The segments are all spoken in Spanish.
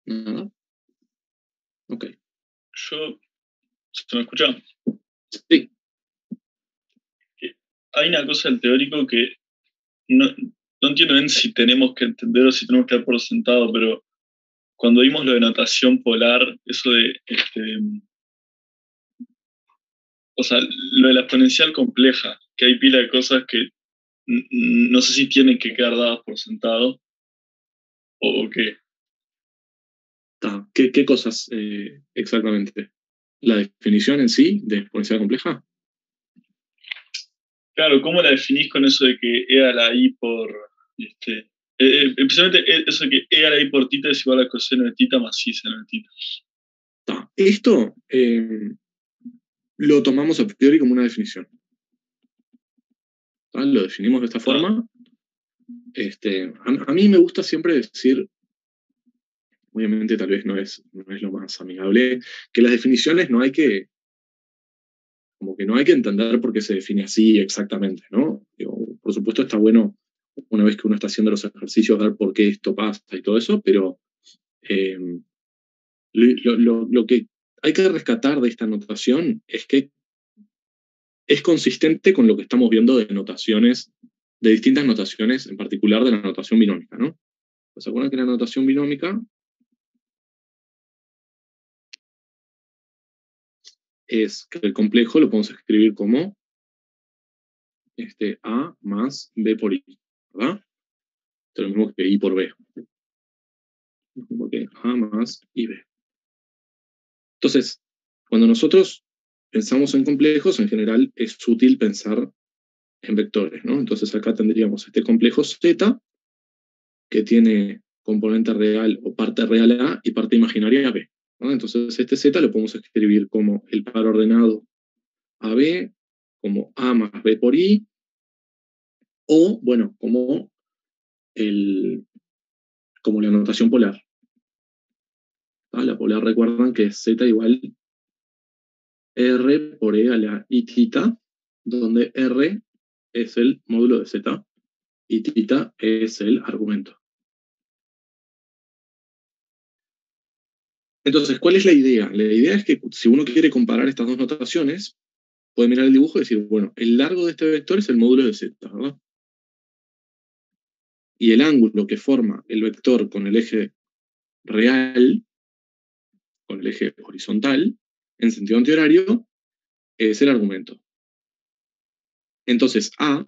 Nada. Ok. Yo, ¿se me escucha? Sí. Que hay una cosa del teórico que no entiendo bien si tenemos que entender o si tenemos que dar por sentado, pero cuando vimos lo de notación polar, eso de, o sea, lo de la exponencial compleja, que hay pila de cosas que no sé si tienen que quedar dadas por sentado o qué. ¿Qué cosas exactamente? ¿La definición en sí de exponencial compleja? Claro, ¿cómo la definís con eso de que E a la I por, especialmente eso de que E a la I por tita es igual a coseno de tita más I seno de tita? Esto lo tomamos a priori como una definición. Lo definimos de esta ¿Está? forma. A mí me gusta siempre decir, obviamente tal vez no es lo más amigable, que las definiciones como que no hay que entender por qué se define así exactamente, ¿no? Digo, por supuesto está bueno una vez que uno está haciendo los ejercicios ver por qué esto pasa y todo eso, pero eh, lo que hay que rescatar de esta notación es que es consistente con lo que estamos viendo de notaciones, de distintas notaciones, en particular de la notación binómica, ¿no? ¿Se acuerdan que la notación binómica es que el complejo lo podemos escribir como A más B por I, ¿verdad? Esto es lo mismo que I por B. Lo mismo que A más IB. Entonces, cuando nosotros pensamos en complejos, en general es útil pensar en vectores, ¿no? Entonces acá tendríamos este complejo Z, que tiene componente real o parte real A y parte imaginaria B, ¿no? Entonces este Z lo podemos escribir como el par ordenado AB, como A más B por I, o, bueno, como la notación polar. La polar recuerdan que es Z igual R por E a la I tita, donde R es el módulo de Z y tita es el argumento. Entonces, ¿cuál es la idea? La idea es que si uno quiere comparar estas dos notaciones, puede mirar el dibujo y decir, bueno, el largo de este vector es el módulo de Z, ¿verdad? Y el ángulo que forma el vector con el eje real, con el eje horizontal, en sentido antihorario, es el argumento. Entonces, A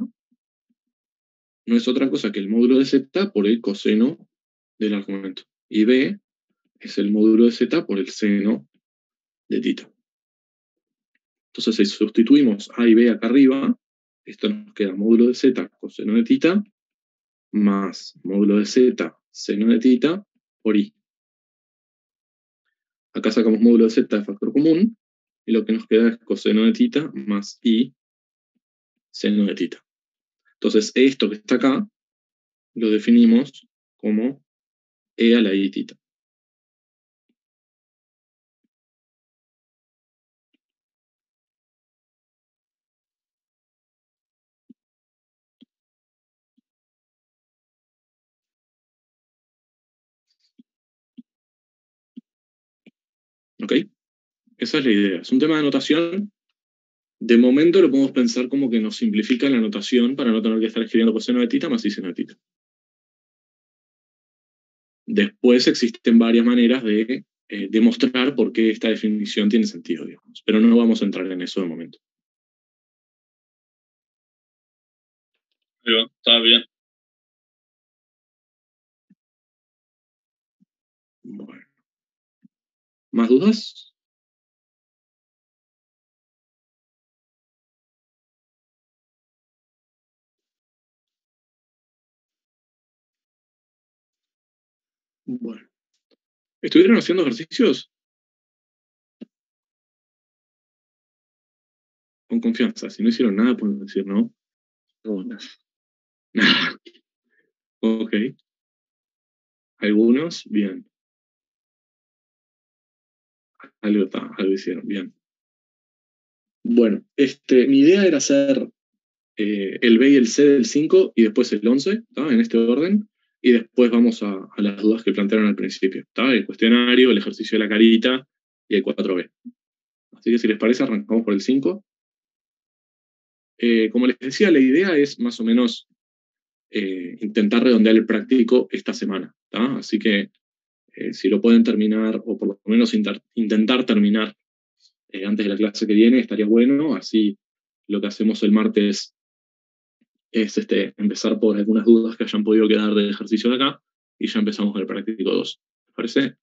no es otra cosa que el módulo de Z por el coseno del argumento. Y B es el módulo de Z por el seno de tita. Entonces, si sustituimos A y B acá arriba, esto nos queda módulo de Z coseno de tita más módulo de Z seno de tita por I. Acá sacamos módulo de Z de factor común y lo que nos queda es coseno de tita más I seno de tita. Entonces, esto que está acá lo definimos como E a la I tita. ¿Ok? Esa es la idea. Es un tema de notación. De momento lo podemos pensar como que nos simplifica la notación para no tener que estar escribiendo coseno de tita más I seno de tita. Después existen varias maneras de demostrar por qué esta definición tiene sentido, digamos. Pero no vamos a entrar en eso de momento. Pero está bien. Bueno. ¿Más dudas? Bueno. ¿Estuvieron haciendo ejercicios? Con confianza. Si no hicieron nada, pueden decir no. No. Nada. Ok. Algunos, bien. Algo hicieron, bien. Bueno, mi idea era hacer el B y el C del 5 y después el 11, ¿tá? En este orden. y después vamos a las dudas que plantearon al principio. ¿Está? El cuestionario, el ejercicio de la carita y el 4B. Así que si les parece, arrancamos por el 5. Como les decía, la idea es más o menos intentar redondear el práctico esta semana. ¿Está? Así que si lo pueden terminar, o por lo menos intentar terminar antes de la clase que viene, estaría bueno. Así lo que hacemos el martes es empezar por algunas dudas que hayan podido quedar del ejercicio de acá y ya empezamos con el práctico 2. ¿Les parece?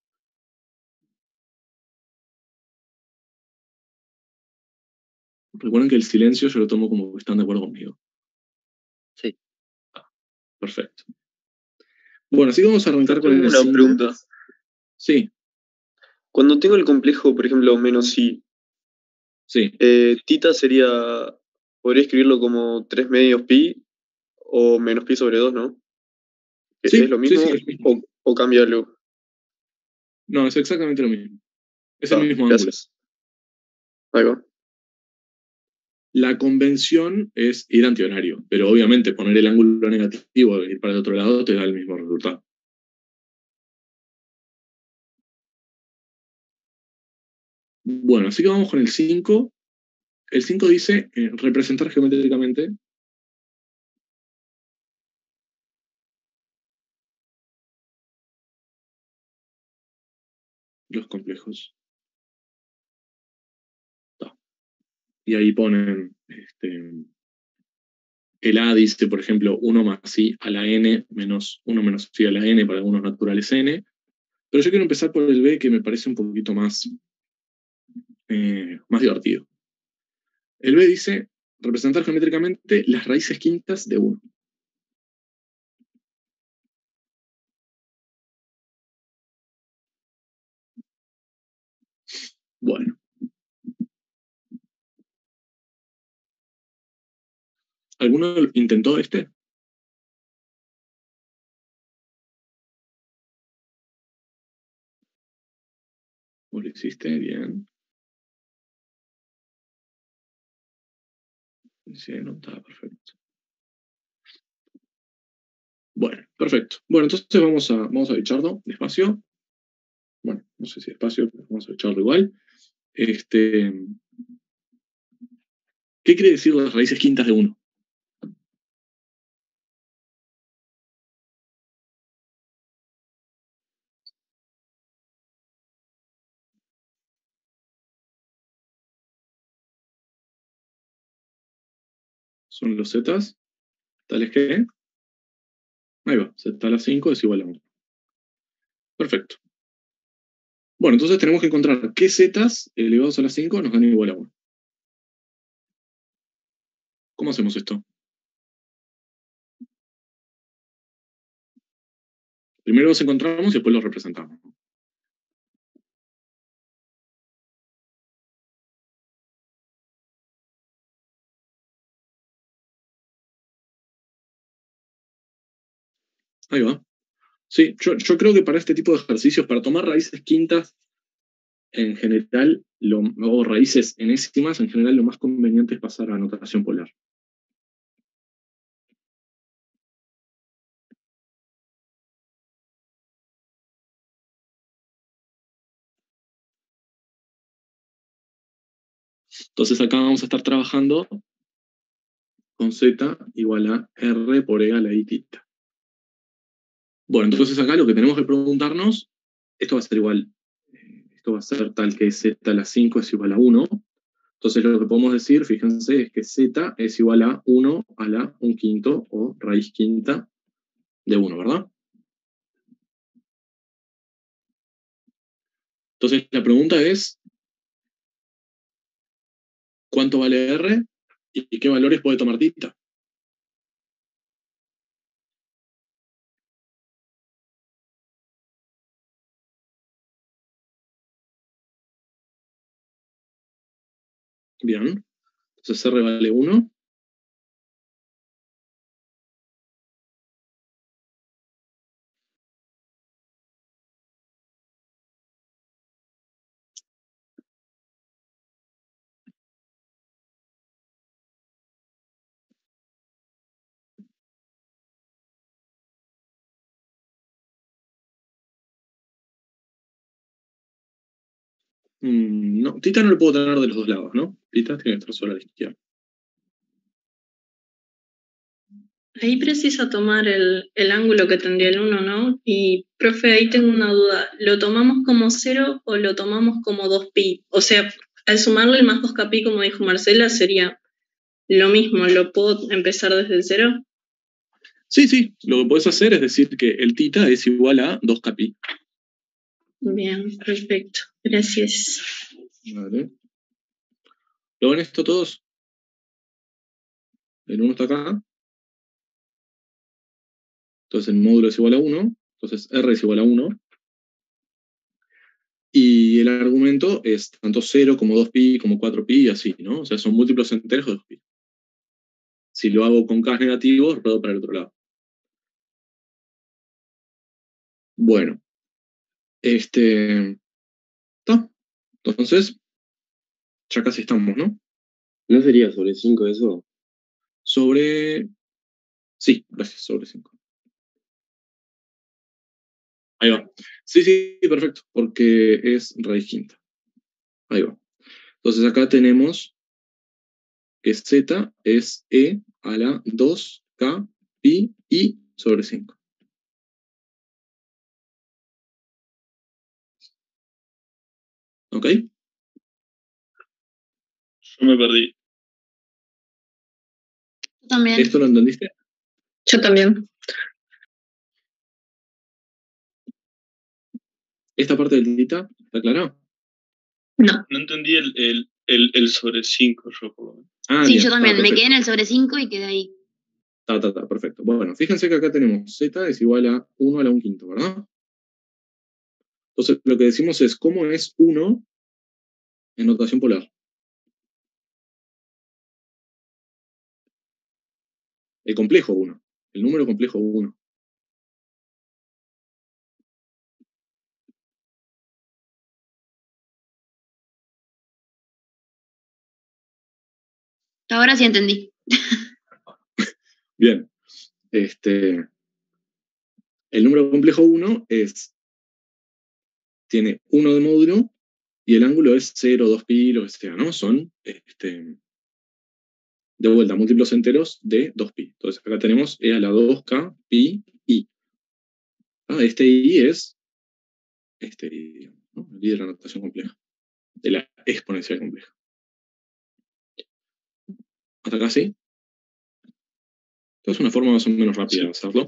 Recuerden que el silencio yo lo tomo como que están de acuerdo conmigo. Sí. Perfecto. Bueno, así que vamos a arrancar con Tengo el una 5. pregunta. Sí, Cuando tengo el complejo, por ejemplo, menos i, sí. tita sería, podría escribirlo como 3 medios pi o menos pi sobre 2, ¿no? ¿Es Sí, lo sí, mismo sí, es mismo. o cambia algo? No, es exactamente lo mismo. Es el Está, mismo ángulo. gracias. Ahí va. La convención es ir antihorario, pero obviamente poner el ángulo negativo e ir para el otro lado te da el mismo resultado. Bueno, así que vamos con el 5. El 5 dice representar geométricamente los complejos. Ta. Y ahí ponen el A dice, por ejemplo, 1 más I a la N menos 1 menos I a la N para algunos naturales N. Pero yo quiero empezar por el B, que me parece un poquito más divertido. El B dice representar geométricamente las raíces quintas de 1. Bueno, ¿alguno intentó este? ¿O lo hiciste? Bien. Sí, no, está perfecto. Bueno, perfecto. Bueno, entonces vamos a echarlo despacio. Bueno, no sé si despacio, pero vamos a echarlo igual. ¿Qué quiere decir las raíces quintas de 1? Son los zetas, tales que... Ahí va, z a la 5 es igual a 1. Perfecto. Bueno, entonces tenemos que encontrar qué zetas elevados a la 5 nos dan igual a 1. ¿Cómo hacemos esto? Primero los encontramos y después los representamos. Ahí va. Sí, yo creo que para este tipo de ejercicios, para tomar raíces quintas, en general, o raíces enésimas, en general lo más conveniente es pasar a notación polar. Entonces acá vamos a estar trabajando con z igual a r por e a la i tita. Bueno, entonces acá lo que tenemos que preguntarnos, esto va a ser igual, esto va a ser tal que z a la 5 es igual a 1. Entonces lo que podemos decir, fíjense, es que z es igual a 1 a la 1 quinto o raíz quinta de 1, ¿verdad? Entonces la pregunta es, ¿cuánto vale r y qué valores puede tomar tita? Bien, entonces r vale 1. No, tita no lo puedo tener de los dos lados, ¿no? Tita tiene que estar solo a la izquierda. Ahí precisa tomar el ángulo que tendría el 1, ¿no? Y, profe, ahí tengo una duda. ¿Lo tomamos como 0 o lo tomamos como 2pi? O sea, al sumarle el más 2kpi, como dijo Marcela, sería lo mismo. ¿Lo puedo empezar desde el 0? Sí, lo que podés hacer es decir que el tita es igual a 2kpi. Bien, perfecto. Gracias. Vale. ¿Lo ven esto todos? El 1 está acá. Entonces el módulo es igual a 1. Entonces R es igual a 1. Y el argumento es tanto 0 como 2pi como 4pi y así, ¿no? O sea, son múltiplos enteros de 2pi. Si lo hago con K negativos, ruedo para el otro lado. Bueno. ¿Está? Entonces, ya casi estamos, ¿no? ¿No sería sobre 5 eso? Sobre... Sí, gracias, sobre 5. Ahí va. Sí, perfecto, porque es raíz quinta. Ahí va. Entonces acá tenemos que z es e a la 2k pi i sobre 5. ¿Ok? Yo me perdí. Yo también. ¿Esto lo entendiste? Yo también. ¿Esta parte del tita está clara? No. No entendí el sobre 5 yo, por lo menos. Ah, Sí, bien, yo también. Me perfecto. quedé en el sobre 5 y quedé ahí. Perfecto. Bueno, fíjense que acá tenemos z es igual a 1 a la 1 quinto, ¿verdad? Entonces lo que decimos es cómo es 1 en notación polar. El complejo 1. El número complejo 1. Ahora sí entendí. Bien. El número complejo 1 tiene 1 de módulo y el ángulo es 0, 2pi, lo que sea, ¿no? Son, de vuelta, múltiplos enteros de 2pi. Entonces acá tenemos e a la 2k pi i. Este i es i, ¿no? El i de la notación compleja, de la exponencial compleja. ¿Hasta acá sí? Entonces una forma más o menos rápida de hacerlo.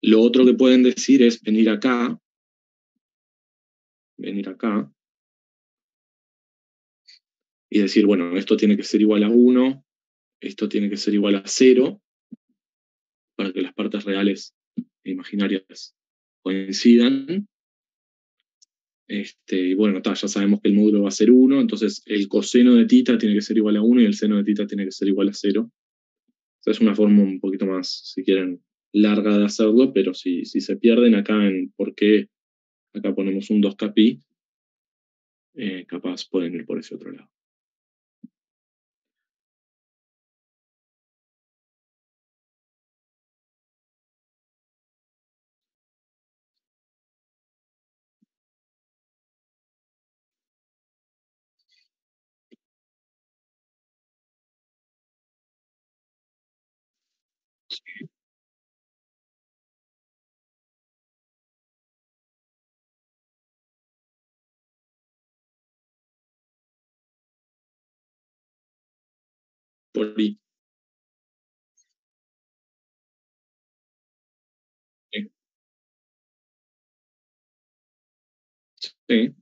Lo otro que pueden decir es venir acá, y decir, bueno, esto tiene que ser igual a 1, esto tiene que ser igual a 0, para que las partes reales e imaginarias coincidan. Y bueno, ya sabemos que el módulo va a ser 1, entonces el coseno de tita tiene que ser igual a 1 y el seno de tita tiene que ser igual a 0. O sea, es una forma un poquito más, si quieren, larga de hacerlo, pero si se pierden acá en por qué acá ponemos un 2k pi, capaz pueden ir por ese otro lado. Por i. Sí.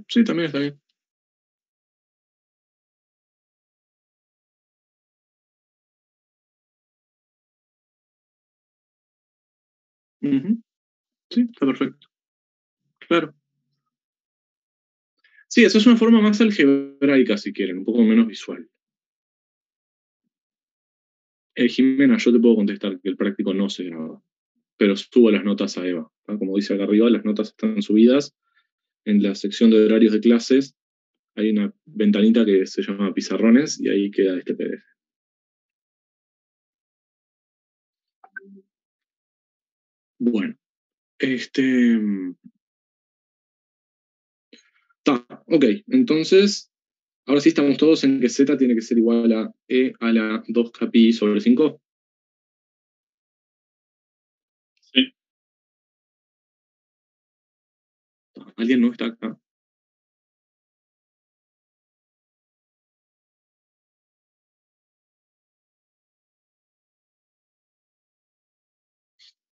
Sí, también está bien. Ujú. Sí, está perfecto. Claro. Sí, eso es una forma más algebraica, si quieren, un poco menos visual. Jimena, yo te puedo contestar que el práctico no se graba, pero subo las notas a Eva. ¿tá? Como dice acá arriba, las notas están subidas. En la sección de horarios de clases hay una ventanita que se llama pizarrones y ahí queda este PDF. Bueno, ok, entonces, ahora sí estamos todos en que Z tiene que ser igual a E a la 2k pi sobre 5. Sí. ¿Alguien no está acá?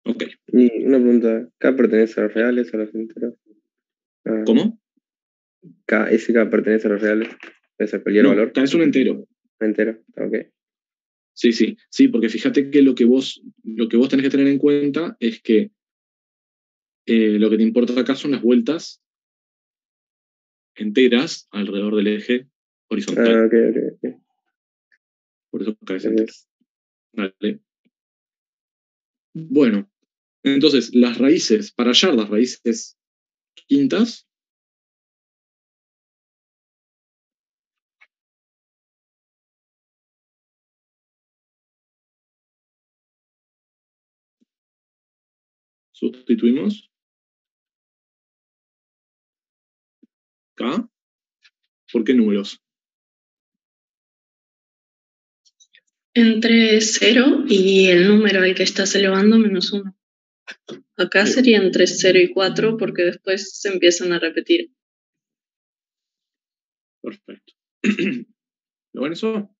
Ok. Y una pregunta, ¿K pertenece a los reales o a los enteros? Ah, ¿Cómo? ¿Ese K pertenece a los reales? ¿Es cualquier No, valor? K es un entero. Entero, ok. Sí, porque fíjate que lo que vos tenés que tener en cuenta es que lo que te importa acá son las vueltas enteras alrededor del eje horizontal. Ok. Por eso K es entero. Entonces, Dale. Bueno, entonces las raíces, para hallar las raíces quintas, sustituimos K. ¿Por qué números? Entre 0 y el número al que estás elevando menos 1. Acá Ahí va. sería entre 0 y 4 porque después se empiezan a repetir. Perfecto. ¿Lo ven eso?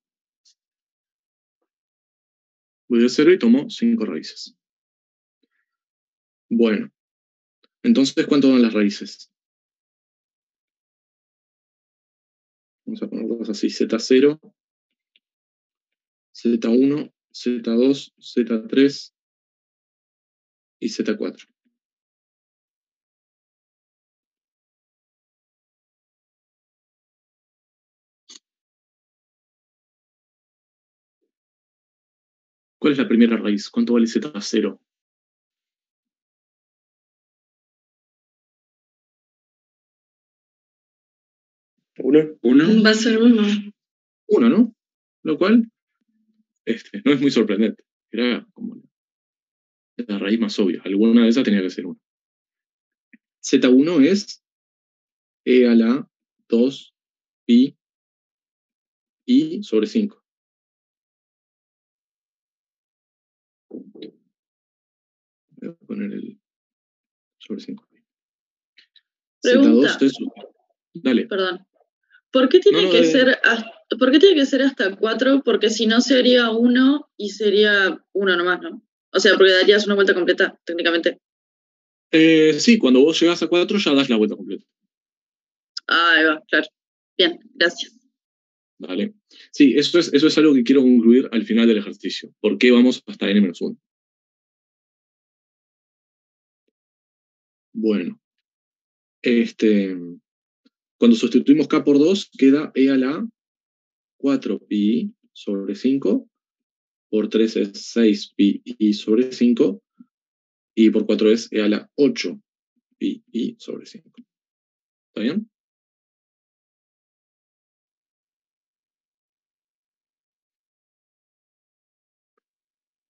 Voy de 0 y tomo 5 raíces. Bueno, entonces, ¿cuánto dan las raíces? Vamos a ponerlas así, Z0, Z1, Z2, Z3 y Z4. ¿Cuál es la primera raíz? ¿Cuánto vale Z0? ¿uno? Va a ser 1. 1, ¿no? Lo cual no es muy sorprendente. Era como la raíz más obvia. Alguna de esas tenía que ser 1. Z1 es E a la 2 pi i sobre 5. Voy a poner el sobre 5. Pregunta, Z2 es... Dale. perdón. ¿Por qué tiene No, que dale. ser ¿por qué tiene que ser hasta 4? Porque si no sería 1 y sería 1 nomás, ¿no? O sea, porque darías una vuelta completa, técnicamente. Sí, cuando vos llegás a 4 ya das la vuelta completa. Ah, ahí va, claro. Bien, gracias. ¿Vale? Sí, eso es algo que quiero concluir al final del ejercicio. ¿Por qué vamos hasta n-1? Bueno, cuando sustituimos k por 2, queda e a la 4 pi sobre 5, por 3 es 6 pi i sobre 5, y por 4 es e a la 8 pi i sobre 5. ¿Está bien?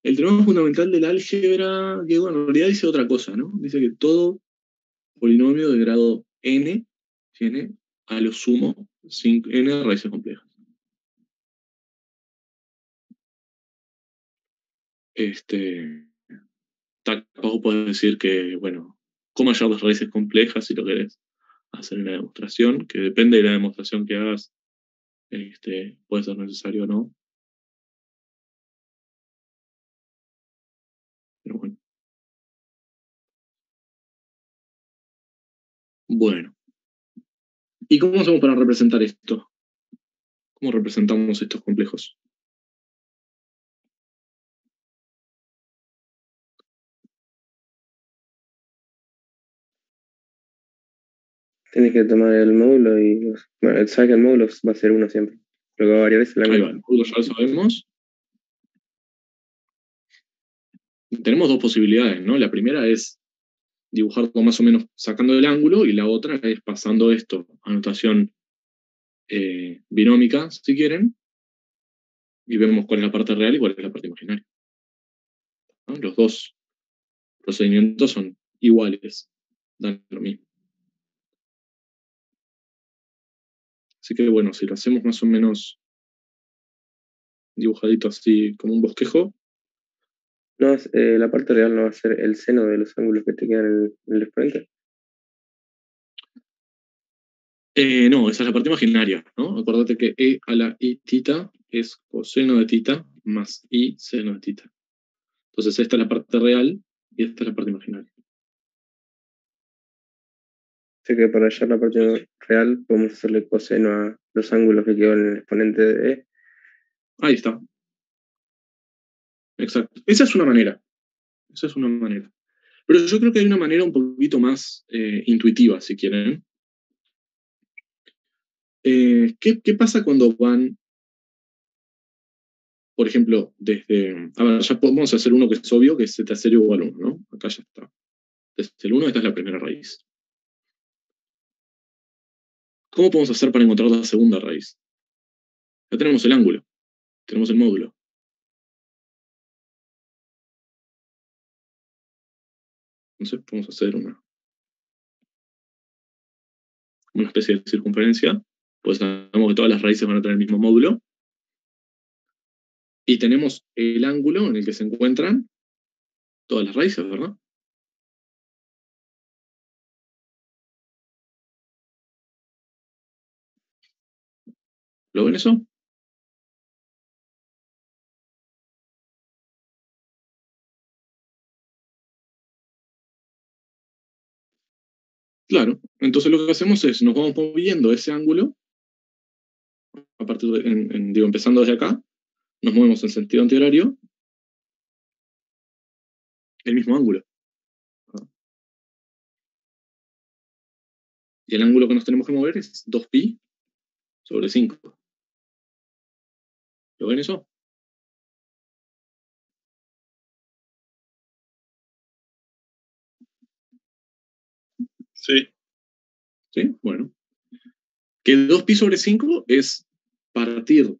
El teorema fundamental del álgebra, que bueno, en realidad dice otra cosa, ¿no? Dice que todo polinomio de grado n tiene a lo sumo n raíces complejas. Tampoco puedes decir que, bueno, cómo hallar las raíces complejas si lo querés hacer una demostración, que depende de la demostración que hagas, puede ser necesario o no. Pero bueno. Bueno. ¿Y cómo hacemos para representar esto? ¿Cómo representamos estos complejos? Tienes que tomar el módulo y bueno, sabes que el módulo va a ser 1 siempre. Lo que va a variar es el Ahí ángulo. va, el módulo ya lo sabemos. Tenemos dos posibilidades, ¿no? La primera es dibujarlo más o menos sacando del ángulo y la otra es pasando esto a notación binómica, si quieren, y vemos cuál es la parte real y cuál es la parte imaginaria, ¿no? Los dos procedimientos son iguales, dan lo mismo. Así que bueno, si lo hacemos más o menos dibujadito así como un bosquejo, No, la parte real no va a ser el seno de los ángulos que te quedan en el exponente. no, esa es la parte imaginaria, ¿no? Acuérdate que e a la i tita es coseno de tita más i seno de tita. Entonces esta es la parte real y esta es la parte imaginaria. Así que para hallar la parte real podemos hacerle coseno a los ángulos que quedan en el exponente de E. Ahí está. Exacto. Esa es una manera. Esa es una manera. Pero yo creo que hay una manera un poquito más intuitiva, si quieren. ¿Qué pasa cuando van, por ejemplo, desde... A ver, ya podemos hacer uno que es obvio, que es z0 igual a 1, ¿no? Acá ya está. Desde el 1, esta es la primera raíz. ¿Cómo podemos hacer para encontrar la segunda raíz? Ya tenemos el ángulo, tenemos el módulo. Entonces podemos hacer una especie de circunferencia. Pues sabemos que todas las raíces van a tener el mismo módulo. Y tenemos el ángulo en el que se encuentran todas las raíces, ¿verdad? ¿Lo ven eso? Claro. Entonces lo que hacemos es, nos vamos moviendo ese ángulo, a partir digo, empezando desde acá, nos movemos en sentido antihorario, el mismo ángulo. Y el ángulo que nos tenemos que mover es 2pi sobre 5. ¿Lo ven eso? Sí. ¿Sí? Bueno. Que 2pi sobre 5 es partir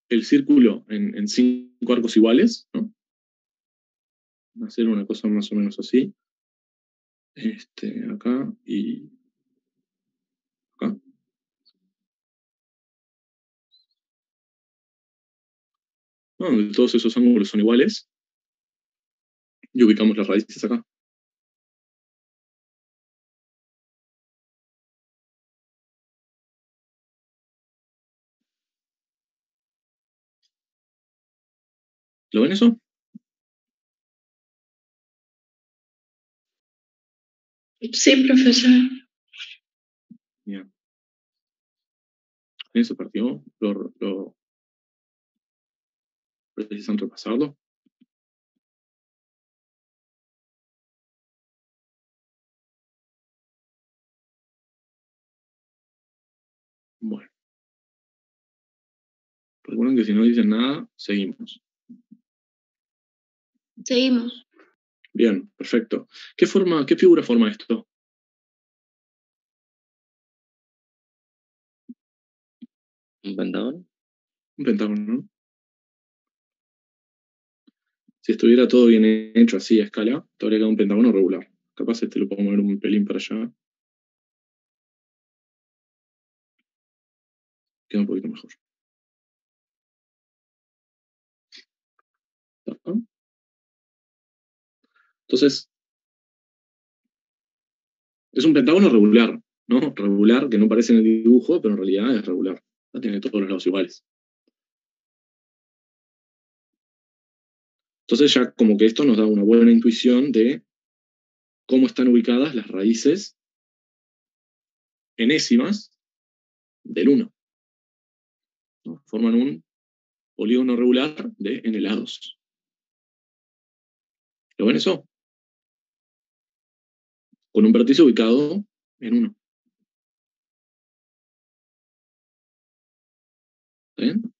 el círculo en 5 arcos iguales, ¿no? Hacer una cosa más o menos así. Acá y acá. Donde todos esos ángulos son iguales. Y ubicamos las raíces acá. ¿Lo ven eso? Sí, profesor. Bien. Eso partió. Lo precisan repasarlo. Bueno. Recuerden que si no dicen nada, seguimos. Seguimos. Bien, perfecto. ¿Qué figura forma esto? ¿Un pentágono? Un pentágono, ¿no? Si estuviera todo bien hecho así a escala, te habría quedado un pentágono regular. Capaz lo puedo mover un pelín para allá. Queda un poquito mejor. ¿Está? Entonces, es un pentágono regular, ¿no? Regular, que no parece en el dibujo, pero en realidad es regular. Tiene todos los lados iguales. Entonces ya como que esto nos da una buena intuición de cómo están ubicadas las raíces enésimas del 1. ¿No? Forman un polígono regular de n lados. ¿Lo ven eso? Con un vértice ubicado en 1. ¿Está bien?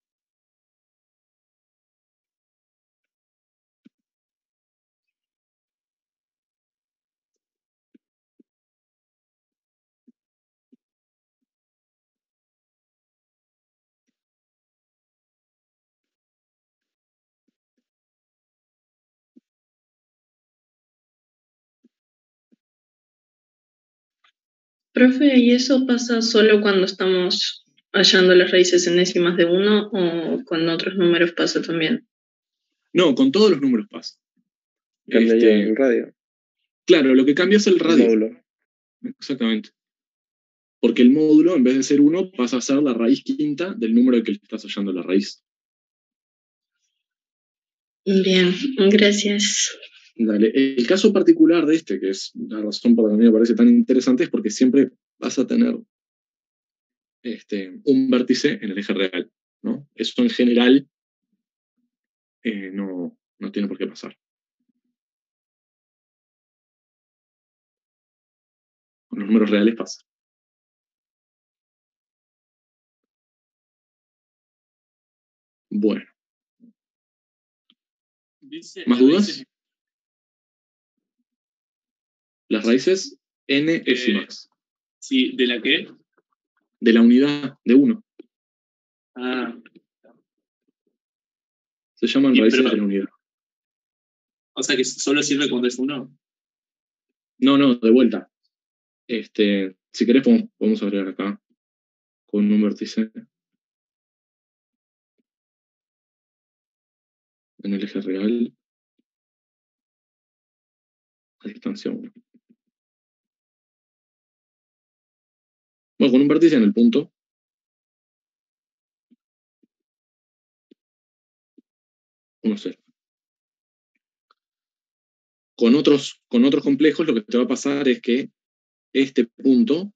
Profe, ¿y eso pasa solo cuando estamos hallando las raíces enésimas de uno o con otros números pasa también? No, con todos los números pasa. Cambiaría el radio, Claro, lo que cambia es el el radio. módulo. Exactamente. Porque el módulo, en vez de ser 1, pasa a ser la raíz quinta del número al que le estás hallando la raíz. Bien, gracias. Dale. El caso particular de este, que es la razón por la que a mí me parece tan interesante, es porque siempre vas a tener un vértice en el eje real, ¿no? Eso en general no tiene por qué pasar. Con los números reales pasa. Bueno. Dice ¿Más las dudas? raíces- Las raíces enésimas Sí, ¿de la qué? de la unidad de 1 Ah, se llaman Y, raíces pero- de la unidad. o sea que solo sirve cuando es 1. No, de vuelta. Si querés podemos agregar acá con un vértice en el eje real a distancia 1. Bueno, con un vértice en el punto 1, 0. Con otros complejos lo que te va a pasar es que este punto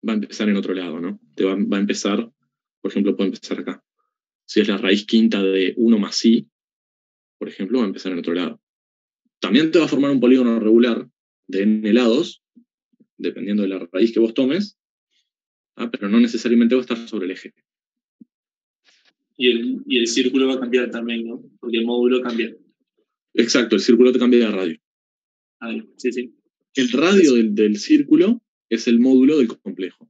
va a empezar en otro lado, ¿no? Va a empezar, por ejemplo, puede empezar acá. Si es la raíz quinta de 1 más i, por ejemplo, va a empezar en otro lado. También te va a formar un polígono regular de n lados, dependiendo de la raíz que vos tomes, pero no necesariamente va a estar sobre el eje. Y el círculo va a cambiar también, ¿no? Porque el módulo cambia. Exacto, el círculo te cambia de radio. Sí. El radio del círculo es el módulo del complejo.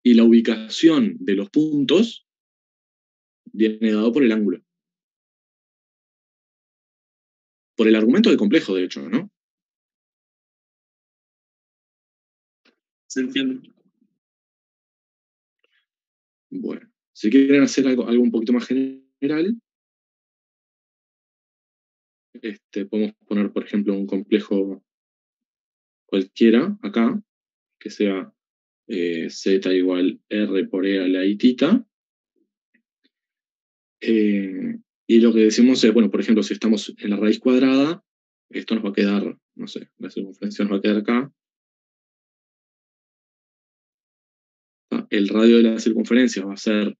Y la ubicación de los puntos viene dado por el ángulo. Por el argumento del complejo, de hecho, ¿no? Se entiende. Bueno, si quieren hacer algo un poquito más general, podemos poner, por ejemplo, un complejo cualquiera acá, que sea z igual r por e a la i tita. Y lo que decimos es, bueno, por ejemplo, si estamos en la raíz cuadrada, esto nos va a quedar, no sé, la circunferencia nos va a quedar acá. El radio de la circunferencia va a ser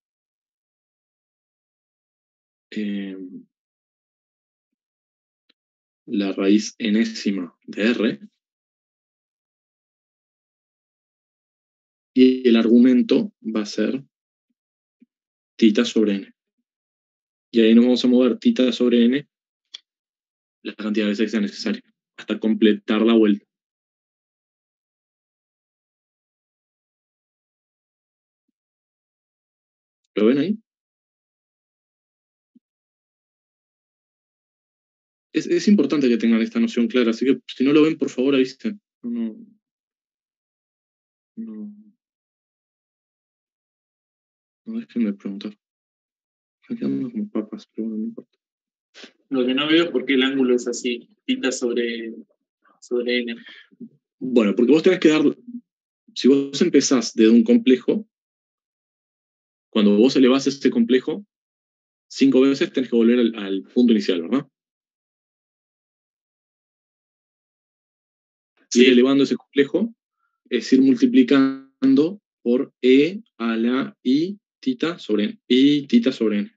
la raíz enésima de r. Y el argumento va a ser tita sobre n. Y ahí nos vamos a mover tita sobre n la cantidad de veces que sea necesaria, hasta completar la vuelta. ¿Lo ven ahí? Es importante que tengan esta noción clara, así que si no lo ven, por favor avisen. No déjenme preguntar. Aquí ando como papas, pero bueno, no importa. Lo que no veo es por qué el ángulo es así, tita sobre n. Bueno, porque vos tenés que dar. Si vos empezás desde un complejo, cuando vos elevás este complejo 5 veces, tenés que volver al punto inicial, ¿verdad? Sí. Ir elevando ese complejo es ir multiplicando por e a la i tita sobre n. I tita sobre n.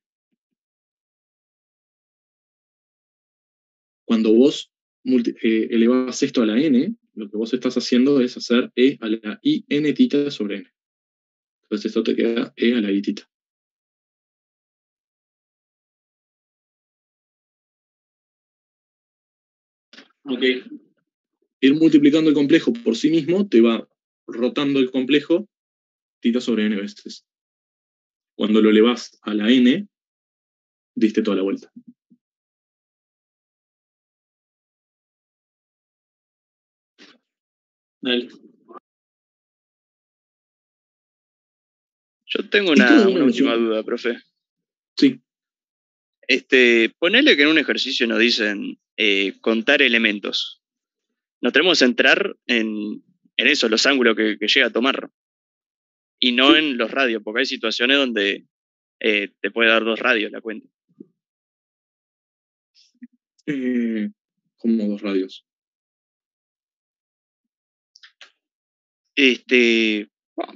Cuando vos elevás esto a la n, lo que vos estás haciendo es hacer e a la i n tita sobre n. Entonces esto te queda E a la guitita. Ok. Ir multiplicando el complejo por sí mismo te va rotando el complejo tita sobre n veces. Cuando lo elevas a la n, diste toda la vuelta. Dale. Yo tengo Y cada una uno última de los- duda, profe. Sí. Ponele que en un ejercicio nos dicen contar elementos. Nos tenemos que centrar en eso, los ángulos que llega a tomar. Y no en los radios, porque hay situaciones donde te puede dar 2 radios la cuenta. Como 2 radios.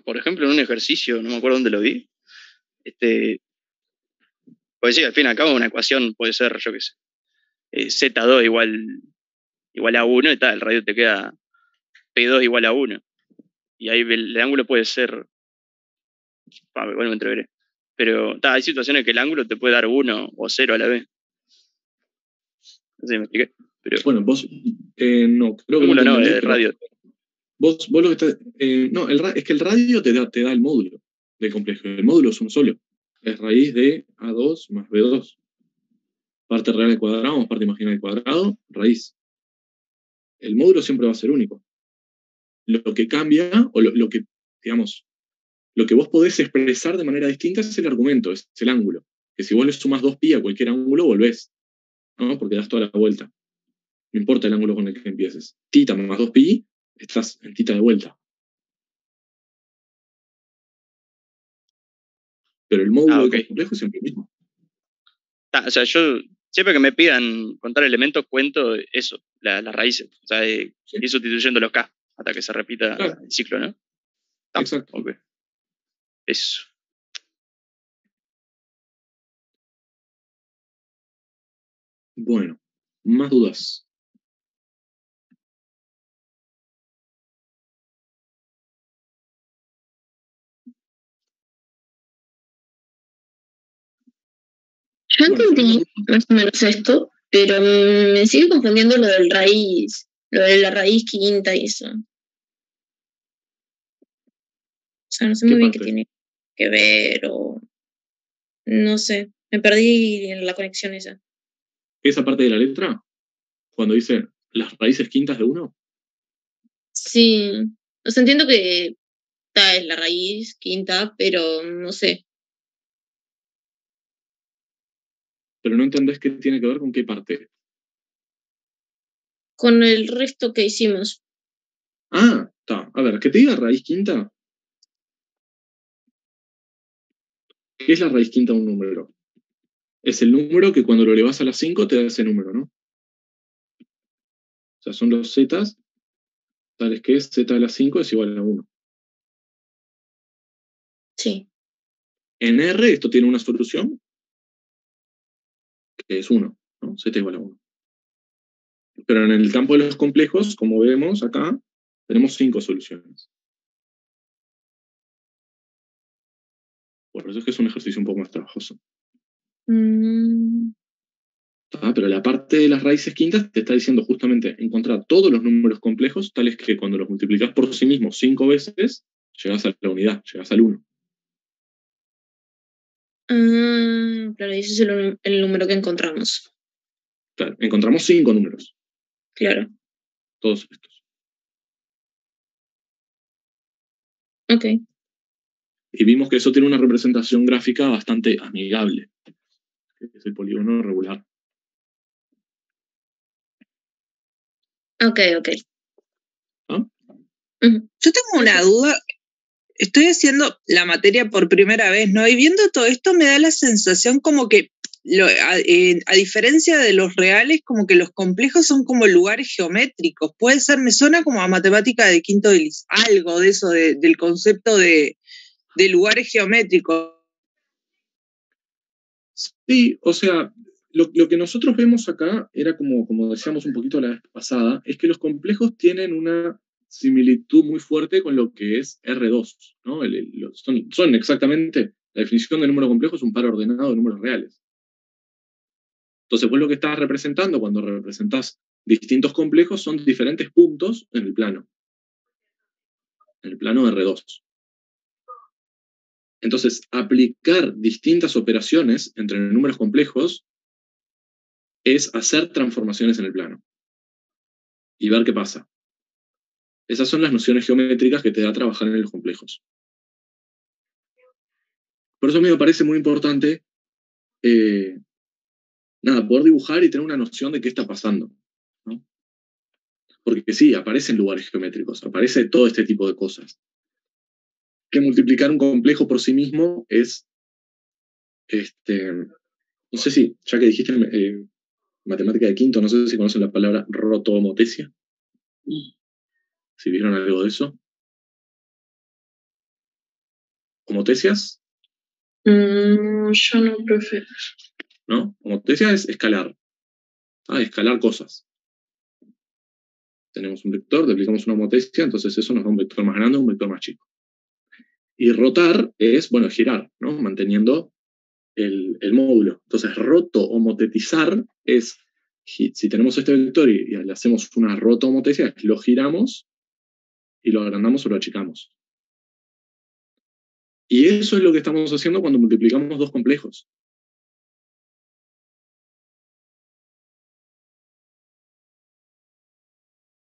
Por ejemplo, en un ejercicio, no me acuerdo dónde lo vi. Pues sí, al fin y al cabo una ecuación puede ser, yo qué sé, Z2 igual a 1 y tal, el radio te queda P2 igual a 1. Y ahí el ángulo puede ser, igual me entreveré. Pero hay situaciones que el ángulo te puede dar 1 o 0 a la vez. No sé si me expliqué. Pero Bueno, vos, no, creo que ángulo no, entendí, de pero radio. vos lo que estás, no, es que el radio te da el módulo del complejo. El módulo es uno solo. Es raíz de A2 más B2. Parte real al cuadrado más parte imaginaria al cuadrado, raíz. El módulo siempre va a ser único. Lo que cambia, o lo que, digamos, lo que vos podés expresar de manera distinta es el argumento, es el ángulo. Que si vos le sumás 2pi a cualquier ángulo, volvés, ¿no? Porque das toda la vuelta. No importa el ángulo con el que empieces. Tita más 2pi, estás en tita de vuelta. Pero el módulo Ok. del complejo es siempre el mismo. O sea, yo siempre que me pidan contar elementos, cuento eso, las raíces. O sea, ir sustituyendo los K hasta que se repita el ciclo, ¿no? Exacto. Ok. Eso. Bueno, más dudas. Yo entendí más o menos esto, pero me sigue confundiendo lo del raíz, lo de la raíz quinta y eso. O sea, no sé muy bien qué tiene que ver o no sé, me perdí en la conexión esa. Esa parte de la letra, cuando dice las raíces quintas de 1, Sí, o sea, entiendo que esta es la raíz quinta, pero no sé. pero no entendés qué tiene que ver con qué parte. Con el resto que hicimos. Ah, está. A ver, que te diga raíz quinta. ¿Qué es la raíz quinta de un número? Es el número que cuando lo elevas a la 5 te da ese número, ¿no? O sea, son los zetas, tales que z a la 5 es igual a 1. Sí. En R esto tiene una solución, que es 1, ¿no? Z igual a 1. Pero en el campo de los complejos, como vemos acá, tenemos 5 soluciones. Por eso es que es un ejercicio un poco más trabajoso. Pero la parte de las raíces quintas te está diciendo justamente encontrar todos los números complejos, tales que cuando los multiplicas por sí mismos 5 veces, llegas a la unidad, llegas al 1. Claro, ese es el número que encontramos. Claro, encontramos 5 números. Claro. Todos estos. Ok. Y vimos que eso tiene una representación gráfica bastante amigable, que es el polígono regular. Ok. ¿Ah? Yo tengo una duda. Estoy haciendo la materia por primera vez, ¿no? Y viendo todo esto me da la sensación como que, a diferencia de los reales, como que los complejos son como lugares geométricos. Puede ser, me suena como a matemática de quinto de algo de eso, del concepto de lugares geométricos. Sí, o sea, lo que nosotros vemos acá era como decíamos un poquito la vez pasada, es que los complejos tienen una similitud muy fuerte con lo que es R2, ¿no? Son exactamente, la definición de número complejo es un par ordenado de números reales. Entonces, vos lo que estás representando cuando representás distintos complejos son diferentes puntos en el plano R2. Entonces, aplicar distintas operaciones entre números complejos es hacer transformaciones en el plano y ver qué pasa. Esas son las nociones geométricas que te da trabajar en los complejos. Por eso a mí me parece muy importante poder dibujar y tener una noción de qué está pasando, ¿no? Porque sí, aparecen lugares geométricos, aparece todo este tipo de cosas. Que multiplicar un complejo por sí mismo es, no sé si, ya que dijiste matemática de quinto, no sé si conocen la palabra rotohomotesia. Si vieron algo de eso. ¿Homotesias? Yo no, profe. ¿No? Homotesia es escalar. Escalar cosas. Tenemos un vector, le aplicamos una homotesia, entonces eso nos da un vector más grande o un vector más chico. Y rotar es, girar, ¿no? Manteniendo el módulo. Entonces, rotohomotetizar es, si tenemos este vector y le hacemos una rotohomotesia, lo giramos y lo agrandamos o lo achicamos. Y eso es lo que estamos haciendo cuando multiplicamos dos complejos.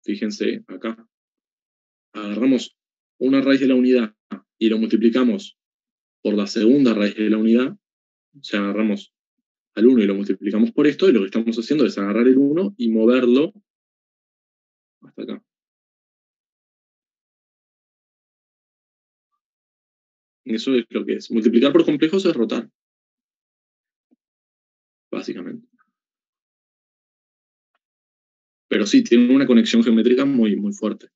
Fíjense acá. Agarramos una raíz de la unidad y lo multiplicamos por la segunda raíz de la unidad. O sea, agarramos al 1 y lo multiplicamos por esto, y lo que estamos haciendo es agarrar el 1 y moverlo hasta acá. Eso es lo que es. Multiplicar por complejos es rotar. Básicamente. Pero sí, tiene una conexión geométrica muy, muy fuerte.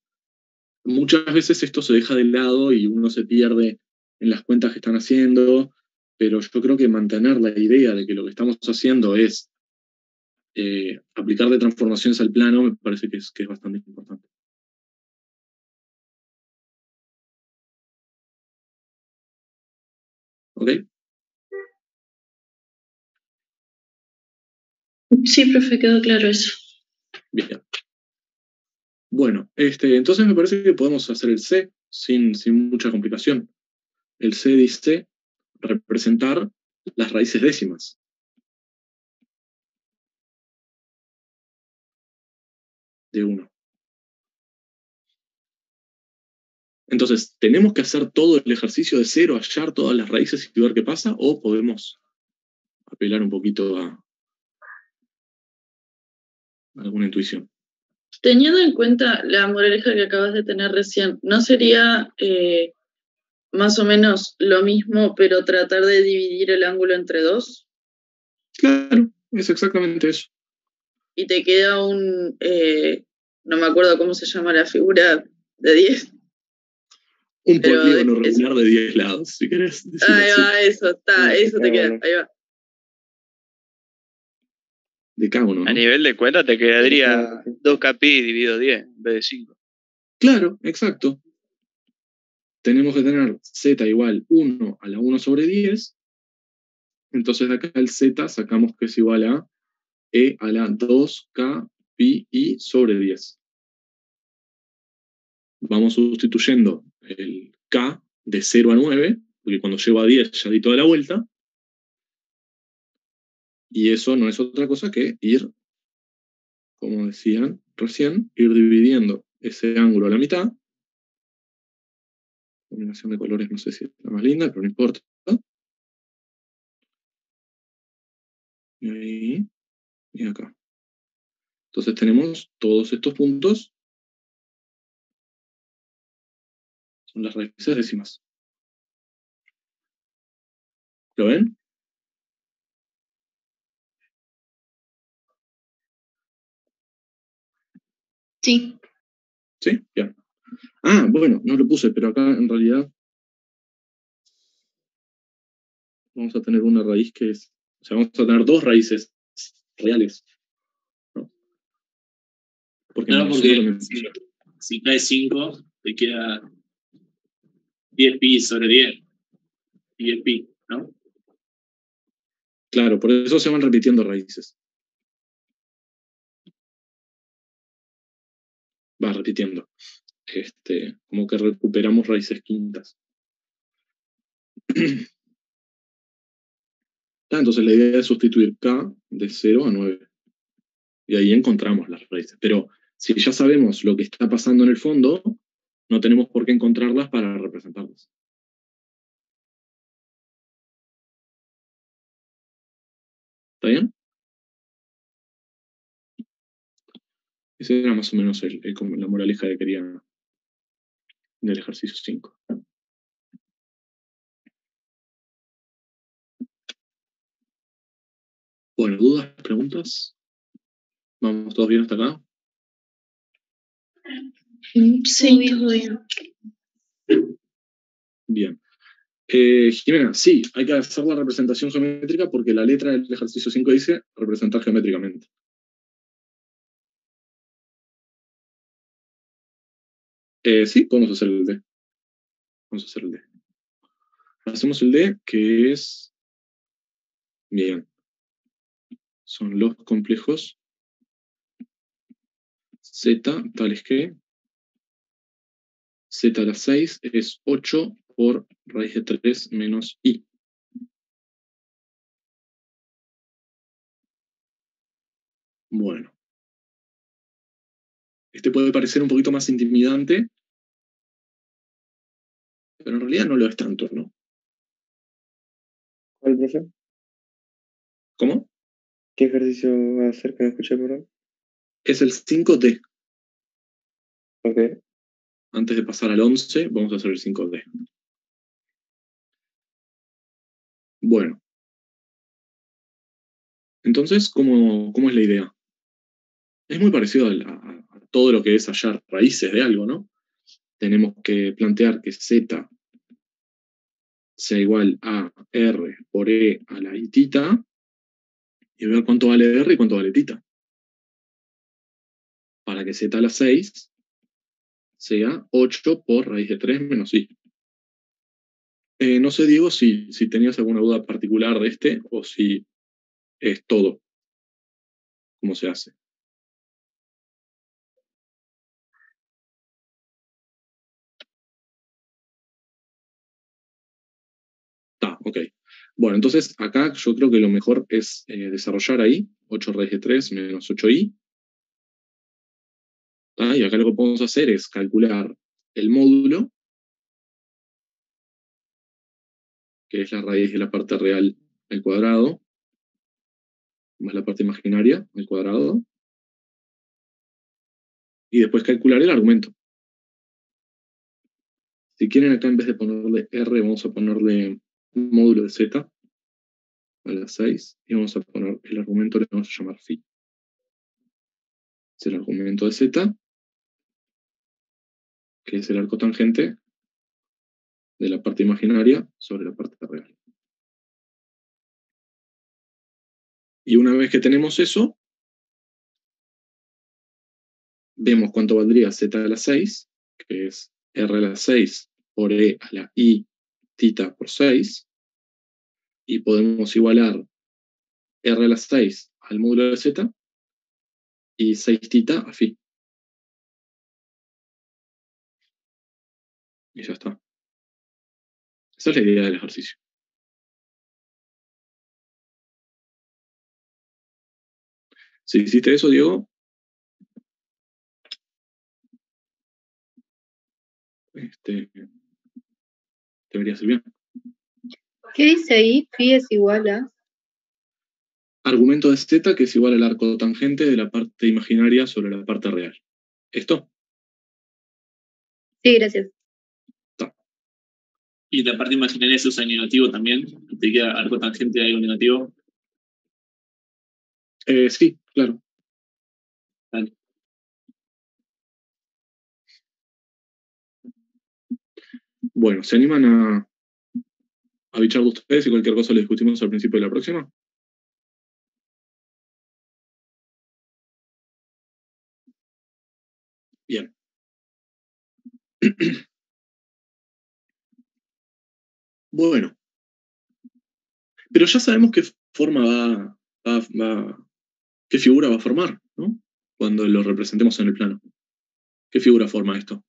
Muchas veces esto se deja de lado y uno se pierde en las cuentas que están haciendo, pero yo creo que mantener la idea de que lo que estamos haciendo es aplicar de transformaciones al plano me parece que es bastante importante. ¿Ok? Sí, profe, quedó claro eso. Bien. Bueno, entonces me parece que podemos hacer el C sin mucha complicación. El C dice representar las raíces décimas. De 1. Entonces, ¿tenemos que hacer todo el ejercicio de cero, hallar todas las raíces y ver qué pasa? ¿O podemos apelar un poquito a alguna intuición? Teniendo en cuenta la moraleja que acabas de tener recién, ¿no sería más o menos lo mismo, pero tratar de dividir el ángulo entre 2? Claro, es exactamente eso. Y te queda no me acuerdo cómo se llama la figura de 10. Un polígono regular de 10 lados, si querés decirlo ahí así. va, eso te queda, ahí va. Decágono, ¿no? A nivel de cuenta te quedaría 2kπ dividido 10 en vez de 5. Claro, exacto. Tenemos que tener z igual 1 a la 1 sobre 10. Entonces de acá el z sacamos que es igual a e a la 2k pi i sobre 10. Vamos sustituyendo el k de 0 a 9, porque cuando llego a 10 ya di toda la vuelta. Y eso no es otra cosa que ir, como decían recién, ir dividiendo ese ángulo a la mitad. Combinación de colores no sé si es la más linda, pero no importa. Y ahí, y acá. Entonces tenemos todos estos puntos. Son las raíces décimas. ¿Lo ven? Sí. ¿Sí? Bien. Bueno, no lo puse, pero acá en realidad vamos a tener una raíz que es... O sea, vamos a tener dos raíces reales. ¿No? Porque No, porque si cae 5, te queda 10 pi sobre 10. 10 pi, ¿no? Claro, por eso se van repitiendo raíces. Va repitiendo. Como que recuperamos raíces quintas. Entonces la idea es sustituir k de 0 a 9. Y ahí encontramos las raíces. Pero si ya sabemos lo que está pasando en el fondo, no tenemos por qué encontrarlas para representarlas. ¿Está bien? Esa era más o menos la moraleja que quería del ejercicio 5. Bueno, ¿dudas, preguntas? ¿Vamos todos bien hasta acá? Sí, todo bien. Bien. Jimena, sí, hay que hacer la representación geométrica porque la letra del ejercicio 5 dice representar geométricamente. Sí, podemos hacer el D. Vamos a hacer el D. Hacemos el D, que es... Bien. Son los complejos Z, tales que Z a la 6 es 8 por raíz de 3 menos I. Bueno. Este puede parecer un poquito más intimidante, pero en realidad no lo es tanto, ¿no? ¿Cuál, profe? ¿Cómo? ¿Qué ejercicio va a hacer que no escuché, perdón? Es el 5D. Ok. Antes de pasar al 11, vamos a hacer el 5D. Bueno. Entonces, ¿cómo es la idea? Es muy parecido a todo lo que es hallar raíces de algo, ¿no? Tenemos que plantear que Z sea igual a R por E a la itita y ver cuánto vale R y cuánto vale tita. Para que Z a la 6 sea 8 por raíz de 3 menos I. No sé, Diego, si tenías alguna duda particular de o si es todo. ¿Cómo se hace? Ok. Bueno, entonces acá yo creo que lo mejor es desarrollar ahí 8 raíz de 3 menos 8i. Y acá lo que podemos hacer es calcular el módulo, que es la raíz de la parte real al cuadrado, más la parte imaginaria al cuadrado, y después calcular el argumento. Si quieren acá en vez de ponerle R, vamos a ponerle un módulo de Z a la 6, y vamos a poner el argumento, le vamos a llamar phi. Es el argumento de Z, que es el arco tangente de la parte imaginaria sobre la parte real. Y una vez que tenemos eso, vemos cuánto valdría Z a la 6, que es R a la 6 por E a la I tita por 6, y podemos igualar R a la 6 al módulo de Z y 6 tita a phi. Y ya está. Esa es la idea del ejercicio. Si hiciste eso, Diego, debería ser bien. ¿Qué dice ahí? Phi es igual a... Argumento de Z que es igual al arco tangente de la parte imaginaria sobre la parte real. ¿Esto? Sí, gracias. Y la parte imaginaria se usa en negativo también. Te queda arco tangente de algo negativo. Sí, claro. Vale. Bueno, ¿se animan a bichar de ustedes y cualquier cosa lo discutimos al principio de la próxima? Bien. Bueno, pero ya sabemos qué forma qué figura va a formar, ¿no? Cuando lo representemos en el plano. ¿Qué figura forma esto?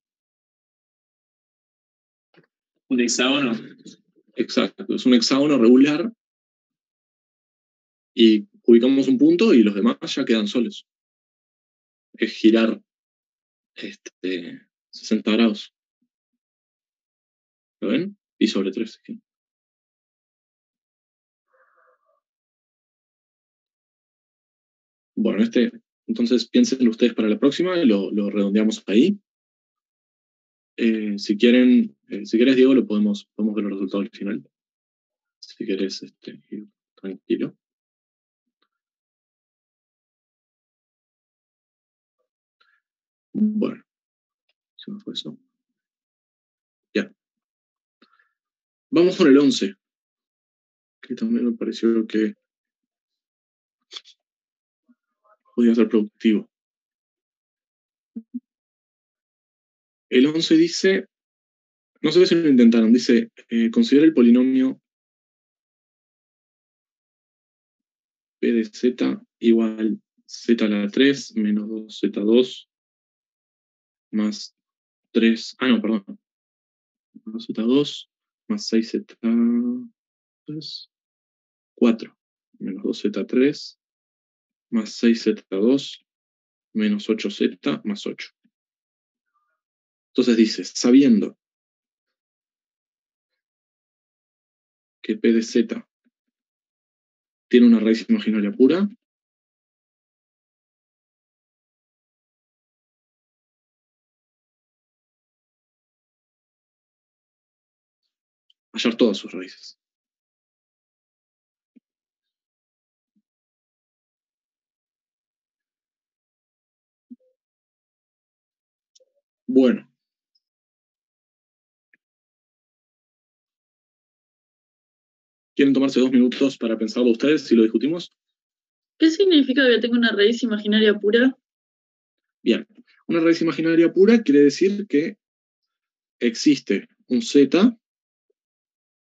Un hexágono. Exacto, es un hexágono regular y ubicamos un punto y los demás ya quedan solos. Es girar 60 grados. ¿Lo ven? Pi sobre 3. Bueno, entonces piensen ustedes para la próxima y lo redondeamos ahí. Si quieres, Diego, podemos ver los resultados al final. Si quieres, ir tranquilo. Bueno, se me fue eso. Ya. Vamos con el 11, que también me pareció que podía ser productivo. El 11 dice, no sé si lo intentaron, dice, considera el polinomio P de Z igual Z a la 3 menos 2Z2 más 3, no, perdón, 2Z2 más 6Z3, 4 menos 2Z3 más 6Z2 menos 8Z más 8. Entonces dice, sabiendo que P de Z tiene una raíz imaginaria pura, hallar todas sus raíces. Bueno. ¿Quieren tomarse 2 minutos para pensarlo ustedes si lo discutimos? ¿Qué significa que tengo una raíz imaginaria pura? Bien, una raíz imaginaria pura quiere decir que existe un Z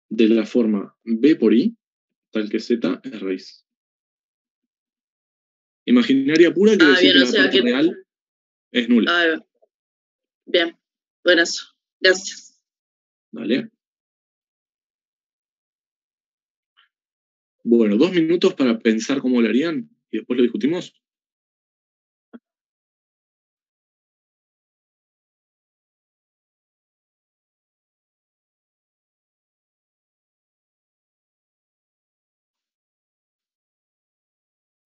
de la forma B por I, tal que Z es raíz. Imaginaria pura quiere decir bien, que la parte real es nula. Bien, buenazo. Gracias. ¿Vale? Bueno, 2 minutos para pensar cómo lo harían y después lo discutimos.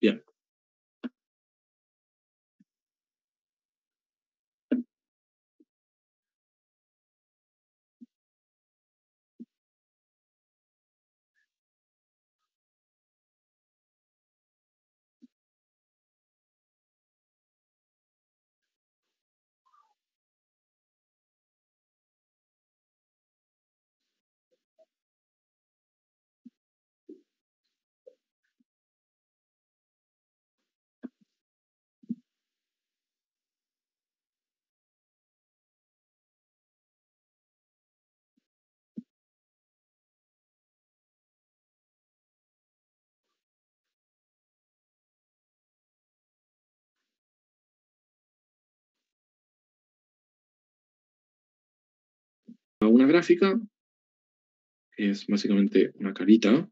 Bien. Una gráfica que es básicamente una carita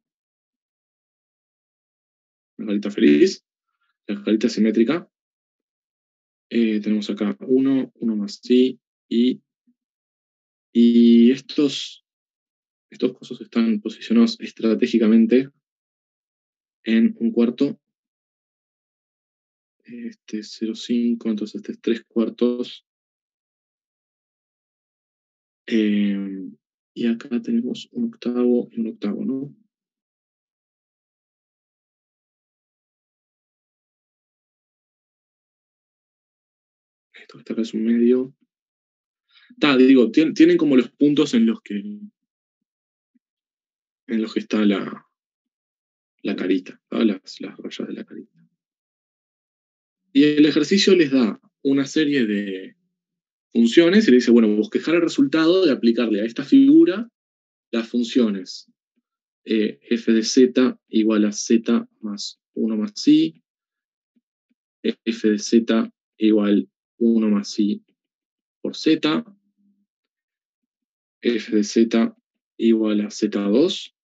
feliz, la carita simétrica. Tenemos acá 1 más sí, y estos cosas están posicionados estratégicamente en un cuarto. Este es 0,5, entonces este es 3 cuartos. Y acá tenemos un octavo y un octavo, ¿no? Esto que está acá es un medio. Digo, tienen como los puntos en los que está la carita, las rayas de la carita. Y el ejercicio les da una serie de funciones y le dice, bueno, bosquejar el resultado de aplicarle a esta figura las funciones f de z igual a z más 1 más i, f de z igual 1 más i por z, f de z igual a z2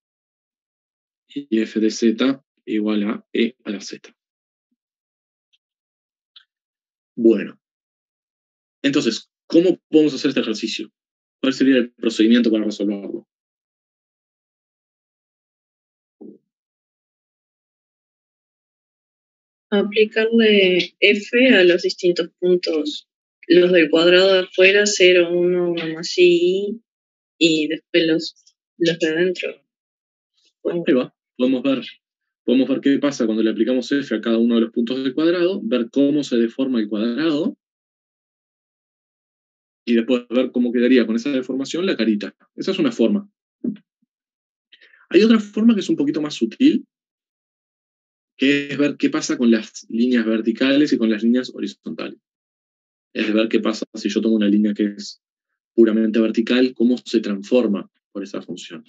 y f de z igual a e a la z. Bueno, entonces, ¿cómo podemos hacer este ejercicio? ¿Cuál sería el procedimiento para resolverlo? Aplicarle f a los distintos puntos. Los del cuadrado de afuera, 0, 1, 1 más i, y después los de adentro. Ahí va, podemos ver qué pasa cuando le aplicamos f a cada uno de los puntos del cuadrado, ver cómo se deforma el cuadrado, y después ver cómo quedaría con esa deformación la carita. Esa es una forma. Hay otra forma que es un poquito más sutil, que es ver qué pasa con las líneas verticales y con las líneas horizontales. Es ver qué pasa si yo tomo una línea que es puramente vertical, cómo se transforma por esa función.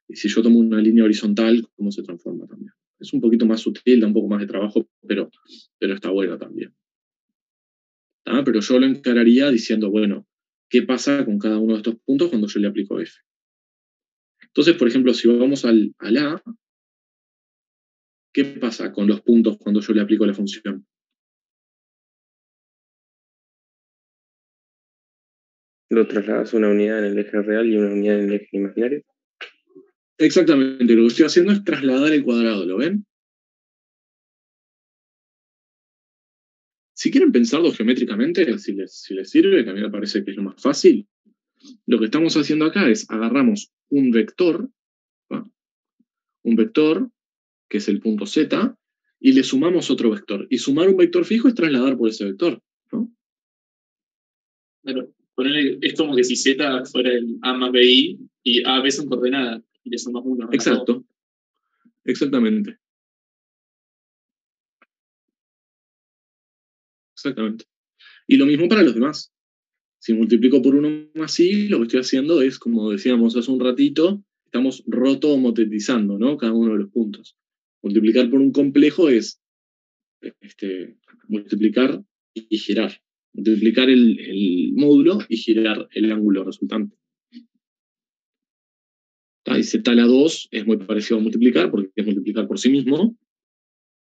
Y si yo tomo una línea horizontal, cómo se transforma también. Es un poquito más sutil, da un poco más de trabajo, pero está bueno también. ¿Ah? Pero yo lo encararía diciendo, bueno, ¿qué pasa con cada uno de estos puntos cuando yo le aplico f? Entonces, por ejemplo, si vamos al A, ¿qué pasa con los puntos cuando yo le aplico la función? Lo trasladas una unidad en el eje real y una unidad en el eje imaginario. Exactamente, lo que estoy haciendo es trasladar el cuadrado, ¿lo ven? Si quieren pensarlo geométricamente, si les sirve, que a mí me parece que es lo más fácil, lo que estamos haciendo acá es agarramos un vector, ¿va? Un vector, que es el punto z, y le sumamos otro vector. Y sumar un vector fijo es trasladar por ese vector, ¿no? Claro, ponele, es como que si Z fuera el A más BI y A, B son coordenadas y le sumas 1. Exacto, exactamente. Exactamente. Y lo mismo para los demás. Si multiplico por 1 más i, lo que estoy haciendo es, como decíamos hace un ratito, estamos roto-motetizando, ¿no? Cada uno de los puntos. Multiplicar por un complejo es multiplicar y girar. Multiplicar el módulo y girar el ángulo resultante. Y z a la 2 es muy parecido a multiplicar, porque es multiplicar por sí mismo.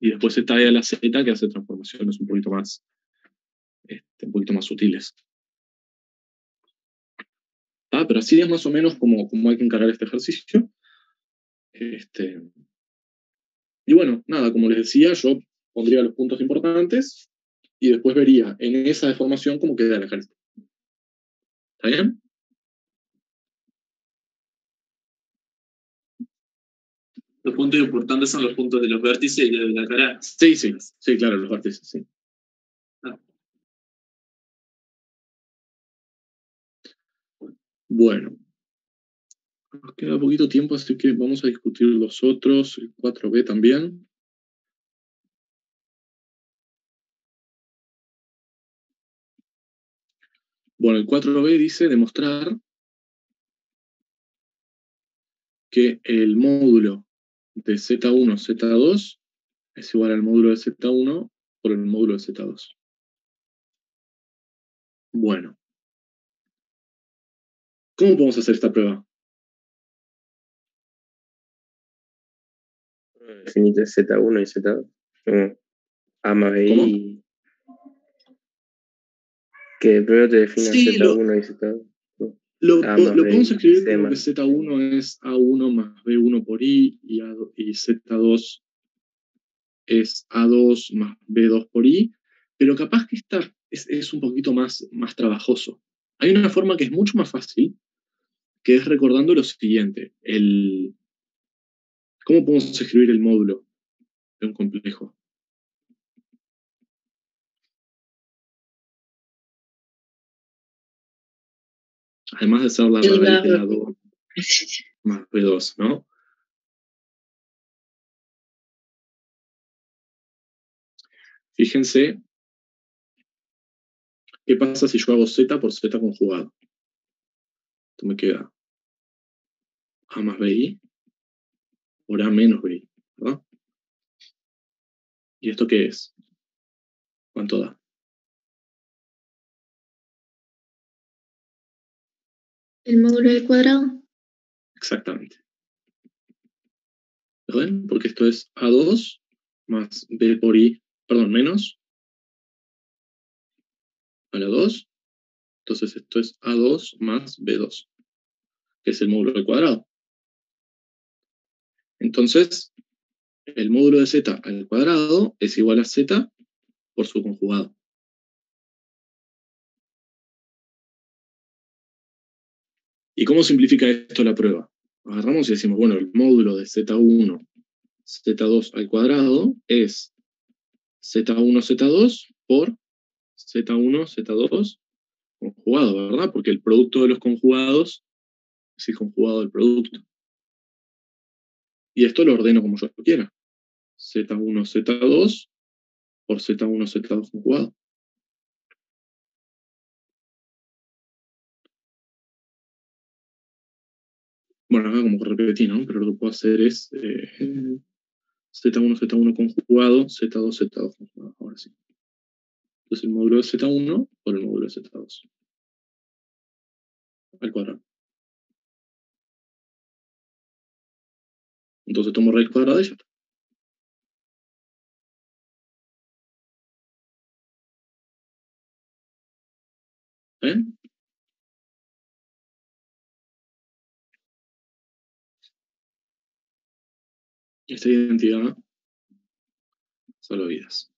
Y después z a la z, que hace transformaciones un poquito más sutiles. Pero así es más o menos como hay que encarar este ejercicio. Y bueno, nada, como les decía, yo pondría los puntos importantes y después vería en esa deformación cómo queda la carita. ¿Está bien? Los puntos importantes son los puntos de los vértices y de la cara. Sí, claro, los vértices, sí. Bueno, nos queda poquito tiempo, así que vamos a discutir los otros, el 4b también. Bueno, el 4b dice demostrar que el módulo de Z1, Z2 es igual al módulo de Z1 por el módulo de Z2. Bueno, ¿cómo podemos hacer esta prueba? Definite Z1 y Z2. Como A más B y... Que primero te definan Sí, Z1 y Z2. Lo podemos escribir como que Z1 es A1 más B1 por I y Z2 es A2 más B2 por I, pero capaz que esta es un poquito más trabajoso. Hay una forma que es mucho más fácil, que es recordando lo siguiente. ¿Cómo podemos escribir el módulo de un complejo? Además de ser la raíz de A2 más B2, ¿no? Fíjense ¿Qué pasa si yo hago z por z conjugado? Esto me queda a más bi por a menos bi, ¿verdad? ¿Y esto qué es? ¿Cuánto da? El módulo del cuadrado. Exactamente. ¿Lo ven? Porque esto es A2 más B por I, perdón, menos a la 2. Entonces esto es A2 más B2, que es el módulo del cuadrado. Entonces, el módulo de z al cuadrado es igual a z por su conjugado. ¿Y cómo simplifica esto la prueba? Agarramos y decimos, bueno, el módulo de z1, z2 al cuadrado es z1, z2 por z1, z2 conjugado, ¿verdad? Porque el producto de los conjugados es el conjugado del producto. Y esto lo ordeno como yo quiera. Z1, Z2 por Z1, Z2 conjugado. Bueno, acá como que repetí, ¿no? Pero lo que puedo hacer es Z1, Z1 conjugado, Z2, Z2 conjugado. Ahora sí. Entonces el módulo de Z1 por el módulo de Z2. Al cuadrado. Entonces tomo raíz cuadrada y ya está. ¿Ven? Esta identidad salva vidas.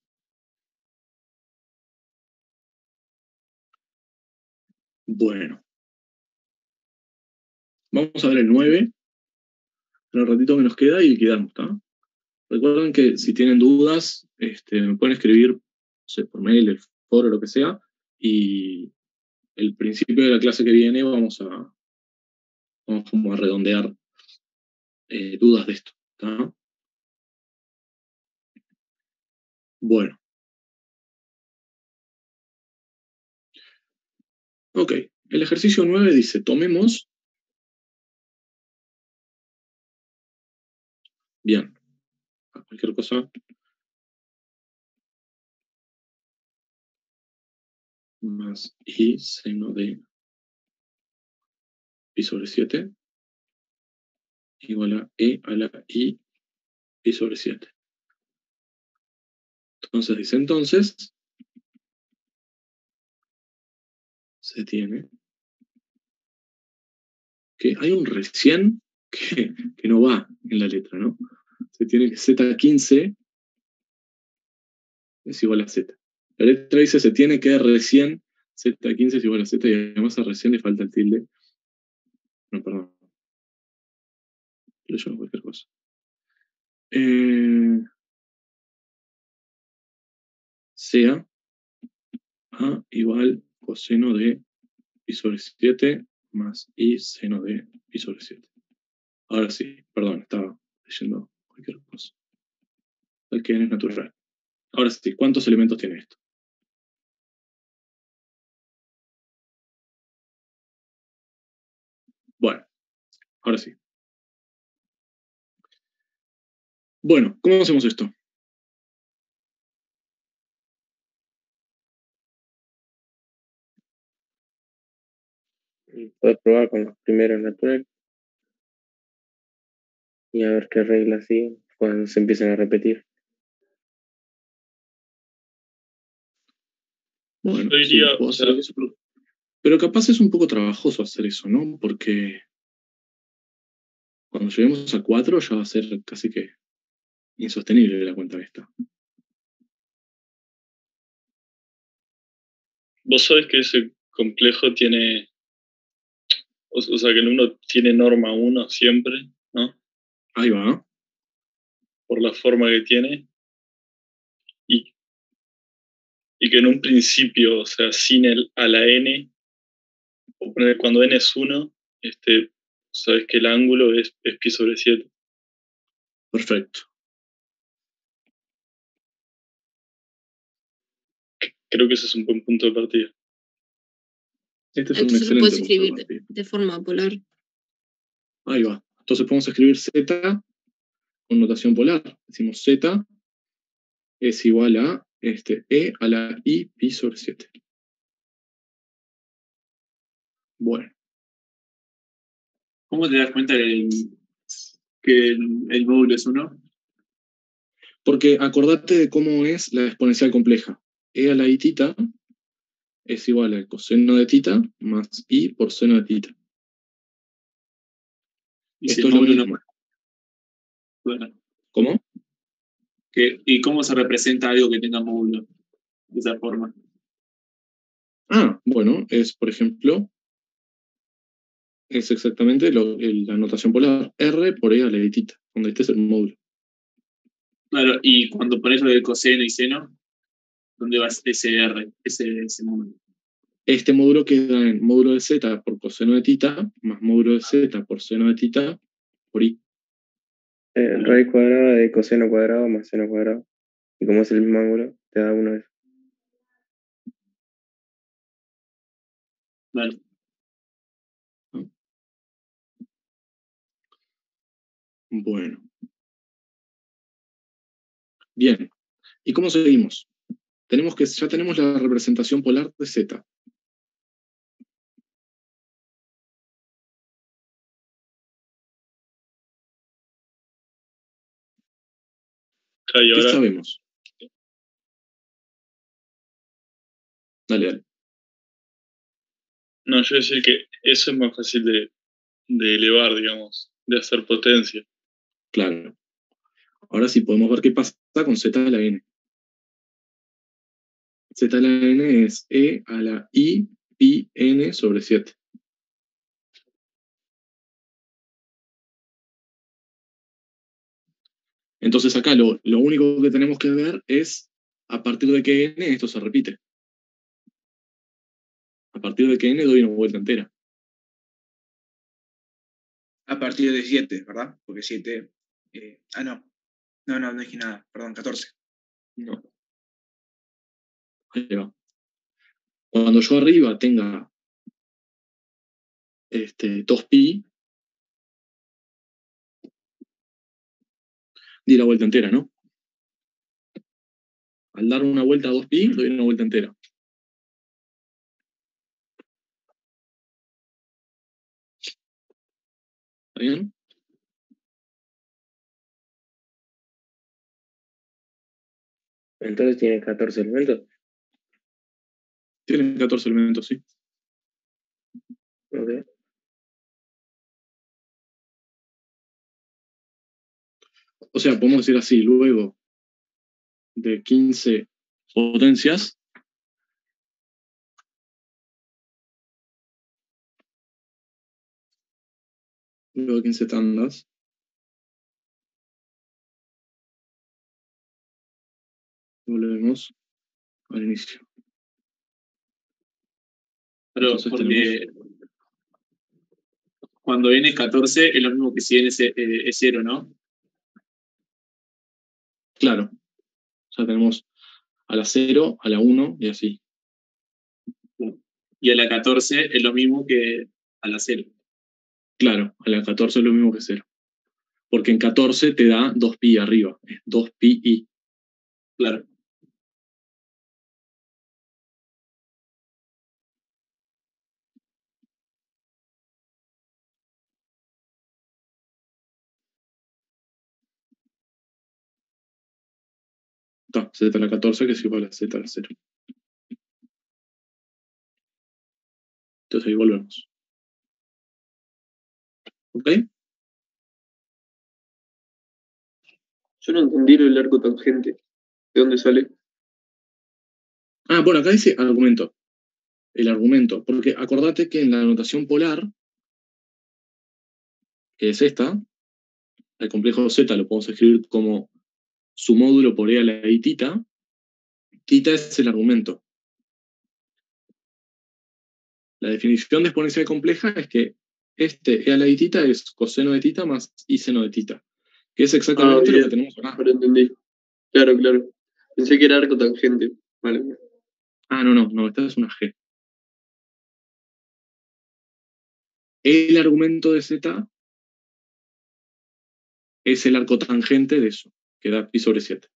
Bueno. Vamos a ver el 9 en el ratito que nos queda y quedamos, ¿está? Recuerden que si tienen dudas, me pueden escribir, no sé, por mail, el foro, lo que sea, y el principio de la clase que viene vamos como a redondear dudas de esto, ¿está? Bueno. Ok, el ejercicio 9 dice, tomemos, bien, cualquier cosa, más i seno de pi sobre 7 igual a e a la i pi sobre 7. Entonces dice, entonces, se tiene que hay un recién que no va en la letra, ¿no? Se tiene que z15 es igual a z. La letra dice se tiene que recién z15 es igual a z y además a recién le falta el tilde. No, perdón. Lo llamo cualquier cosa. Sea a igual coseno de pi sobre 7 más i seno de pi sobre 7. Ahora sí, perdón, estaba leyendo cualquier cosa. El que es natural. Ahora sí, ¿cuántos elementos tiene esto? Bueno, ahora sí. Bueno, ¿cómo hacemos esto? Puedes probar con los primeros naturales y a ver qué reglas siguen cuando se empiecen a repetir. Bueno, Yo sí, diría, puedo o hacer sea, eso, pero capaz es un poco trabajoso hacer eso, ¿no? Porque cuando lleguemos a 4 ya va a ser casi que insostenible la cuenta esta. vos sabés que ese complejo tiene, o sea, que el 1 tiene norma 1 siempre, ¿no? Ahí va. Por la forma que tiene. Y que en un principio, o sea, sin el a la n, o poner cuando n es 1, sabes que el ángulo es pi sobre 7. Perfecto. Creo que ese es un buen punto de partida. Este es un Entonces lo puedes excelente escribir motor. de forma polar. Ahí va. Entonces podemos escribir Z con notación polar. Decimos Z es igual a E a la I pi sobre 7. Bueno, ¿Cómo te das cuenta que el módulo es 1? porque acordate de cómo es la exponencial compleja. E a la I tita es igual al coseno de tita más I por seno de tita. Y si Esto el es lo módulo mismo. bueno, ¿Cómo? ¿y cómo se representa algo que tenga módulo de esa forma? Ah, bueno, es, por ejemplo, es exactamente la notación polar. R por E a la I tita, donde este es el módulo. Claro, y cuando pones lo del coseno y seno, ¿dónde va ese R, ese módulo? Este módulo queda en módulo de z por coseno de tita más módulo de z por seno de tita por I. Raíz cuadrada de coseno cuadrado más seno cuadrado. Y como es el mismo ángulo, te da uno de esos. Vale. Bueno. Bien. ¿Y cómo seguimos? Ya tenemos la representación polar de z. Y ¿Qué ahora, sabemos? Dale. no, yo decir que eso es más fácil de elevar, digamos, de hacer potencia. Claro. Ahora sí podemos ver qué pasa con z a la n. Z a la n es E a la I pi n sobre 7. Entonces acá lo único que tenemos que ver es a partir de qué n esto se repite. A partir de qué n doy una vuelta entera. A partir de 7, ¿verdad? Porque 7. No. No dije nada. Perdón, 14. No. Ahí va. Cuando yo arriba tenga 2pi, di la vuelta entera, ¿no? Al dar una vuelta a 2pi, doy una vuelta entera. ¿Está bien? Entonces tiene 14 elementos. Tienen 14 elementos, sí. Ok. O sea, podemos decir así, luego de 15 potencias, luego de 15 tandas, volvemos al inicio. Pero Entonces porque cuando n es 14 es lo mismo que si n es 0, ¿no? Claro. Ya tenemos a la 0, a la 1 y así. Y a la 14 es lo mismo que a la 0. Claro, a la 14 es lo mismo que 0. Porque en 14 te da 2pi arriba. Es 2pi i. Claro. Está, z a la 14 que es igual a z a la 0. Entonces ahí volvemos. ¿Ok? Yo no entendí lo del arco tangente. ¿De dónde sale? Ah, bueno, acá dice argumento. El argumento. Porque acordate que en la notación polar, que es esta, el complejo z lo podemos escribir como su módulo por e a la i tita. Tita es el argumento. La definición de exponencial compleja es que e a la i tita es coseno de tita más i seno de tita. Que es exactamente lo que tenemos acá. Ahora entendí. Claro. Pensé que era arco tangente. Vale. Ah, no, esta es una g. el argumento de Z es el arco tangente de eso, que da pi sobre 7.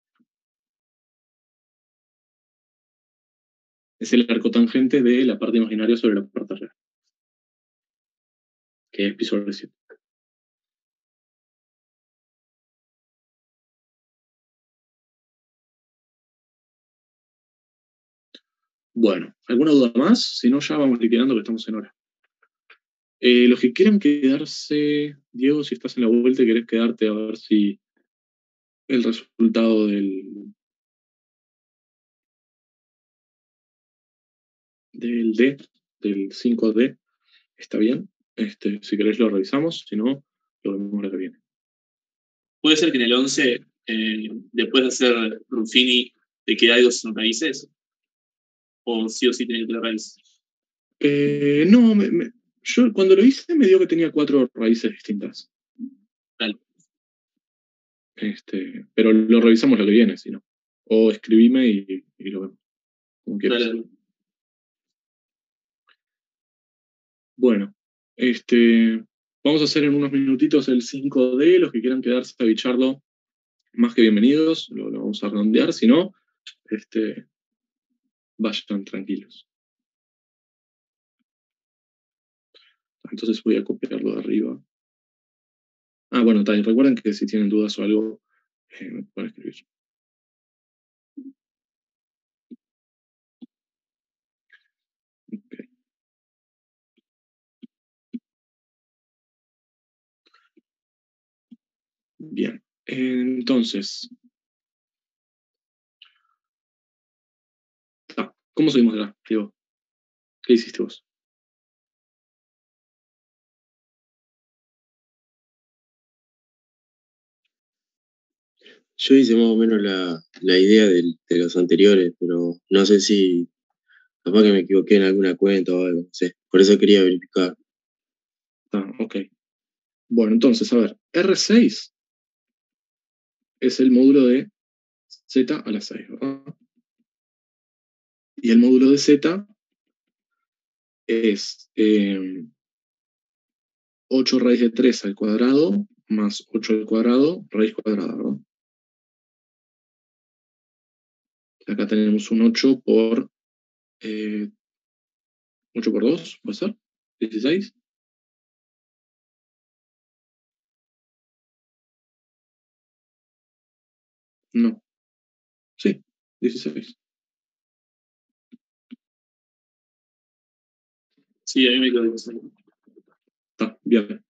Es el arco tangente de la parte imaginaria sobre la parte real, que es pi sobre 7. Bueno, ¿alguna duda más? Si no, ya vamos liquidando que estamos en hora. Los que quieran quedarse, Diego, si estás en la vuelta y querés quedarte a ver si el resultado del D, del 5D, está bien. Si querés lo revisamos, si no, lo vemos la que viene. Puede ser que en el 11, después de hacer Ruffini, te quede algo sin raíces. O sí tiene que tener raíces. No, yo cuando lo hice me dio que tenía 4 raíces distintas. Dale. Pero lo revisamos la que viene, si no. O escribime y lo vemos. Como quieras. Dale. Bueno, vamos a hacer en unos minutitos el 5D. Los que quieran quedarse a bicharlo, más que bienvenidos. Lo vamos a redondear. Si no, vayan tranquilos. Entonces voy a copiarlo de arriba. Bueno, también recuerden que si tienen dudas o algo, me pueden escribir. Okay. Bien, entonces. ¿Cómo seguimos acá, Diego? ¿Qué hiciste vos? Yo hice más o menos la idea de los anteriores, pero no sé si capaz que me equivoqué en alguna cuenta o algo, no sé. Por eso quería verificar. Ok. Bueno, entonces, a ver, R6 es el módulo de Z a la 6, ¿verdad? Y el módulo de Z es 8 raíz de 3 al cuadrado más 8 al cuadrado, raíz cuadrada, ¿verdad? Acá tenemos un 8 por 8 por 2, ¿puede ser? 16. No. Sí, 16. Sí, a mí me quedó bien. Está, bien.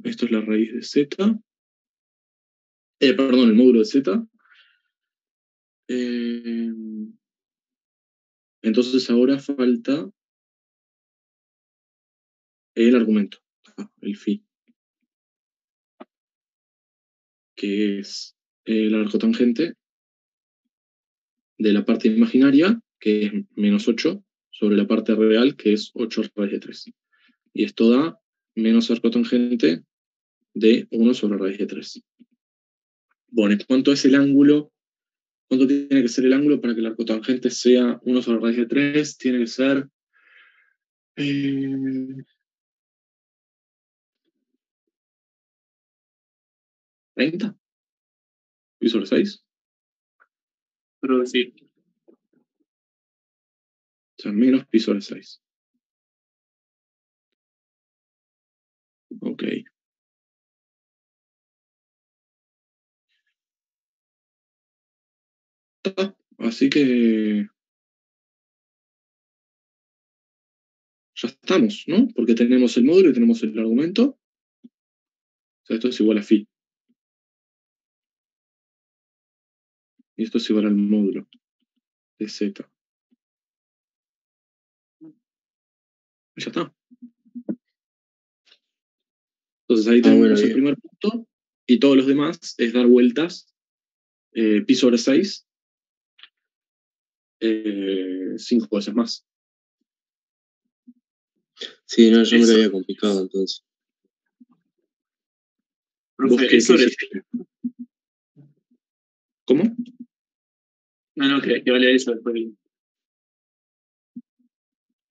Esto es la raíz de Z. Perdón, el módulo de Z. Entonces ahora falta el argumento, el phi, que es el arco tangente de la parte imaginaria, que es menos 8, sobre la parte real, que es 8 raíz de 3. Y esto da menos arco tangente de 1 sobre raíz de 3. Bueno, ¿cuánto es el ángulo? ¿Cuánto tiene que ser el ángulo para que el arco tangente sea 1 sobre raíz de 3? Tiene que ser 30. ¿Pi sobre 6? Pero sí. O sea, menos pi sobre 6. Ok. Así que ya estamos, ¿no? Porque tenemos el módulo y tenemos el argumento. O sea, esto es igual a phi. Y esto es igual al módulo de Z. Y ya está. Entonces ahí tenemos bueno, el bien. primer punto. Y todos los demás es dar vueltas. Pi sobre 6. 5 veces más. Sí, no, yo me lo había complicado entonces. ¿Vos qué hiciste? ¿Cómo? No, que vale eso después.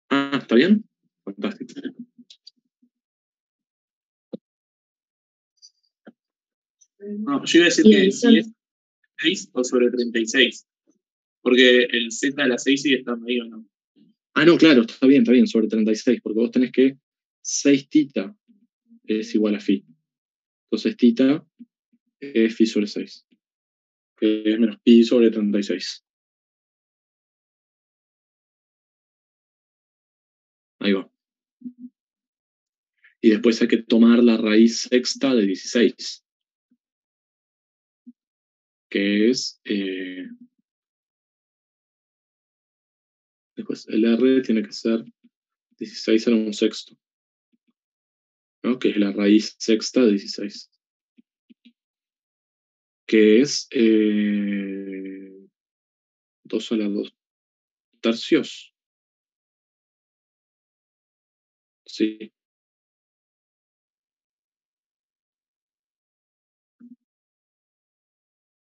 Ah, ¿está bien? Fantástico. No, yo iba a decir Y que ahí si es 6 o sobre 36. Porque el z a la 6 sigue estando ahí, ¿o no? Ah, no, claro, está bien, sobre 36, porque vos tenés que 6 tita es igual a phi. Entonces tita es phi sobre 6, que es menos pi sobre 36. Ahí va. Y después hay que tomar la raíz sexta de 16, que es... después el R tiene que ser 16 a un sexto, ¿no? Que es la raíz sexta de 16. Que es 2 a la 2 tercios. Sí.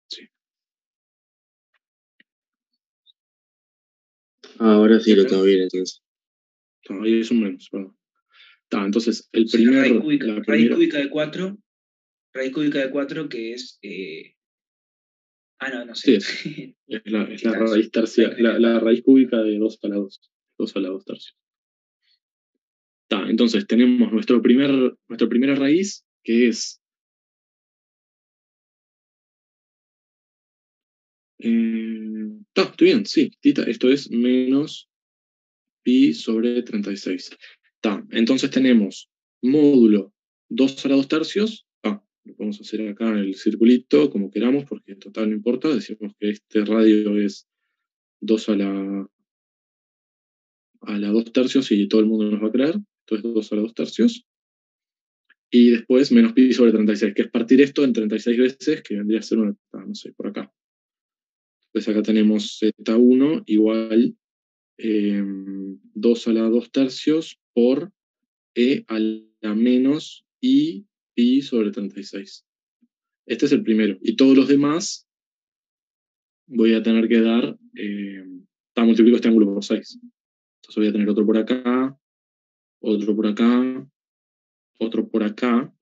Sí. Ahora sí lo tengo bien, entonces. No, ahí es un menos, perdón. Entonces, el O sea, primer... raíz cúbica, la raíz primera, cúbica de 4, raíz cúbica de 4 que es... no sí, sé. es la Está, raíz tercia, raíz cúbica de la 4. raíz cúbica de 2 a la 2. 2 a la 2 tercios. Entonces tenemos nuestra primera raíz, que es... estoy bien, sí, tita, esto es menos pi sobre 36. Entonces tenemos módulo 2 a la 2 tercios. Lo podemos hacer acá en el circulito, como queramos, porque en total no importa. Decimos que este radio es 2 a la 2 tercios y todo el mundo nos va a creer. Esto es 2 a la 2 tercios. Y después menos pi sobre 36, que es partir esto en 36 veces, que vendría a ser una, no sé, por acá. Entonces acá tenemos Z1 igual 2 a la 2 tercios por E a la menos I pi sobre 36. Este es el primero. Y todos los demás voy a tener que dar, multiplico este ángulo por 6. Entonces voy a tener otro por acá, otro por acá, otro por acá,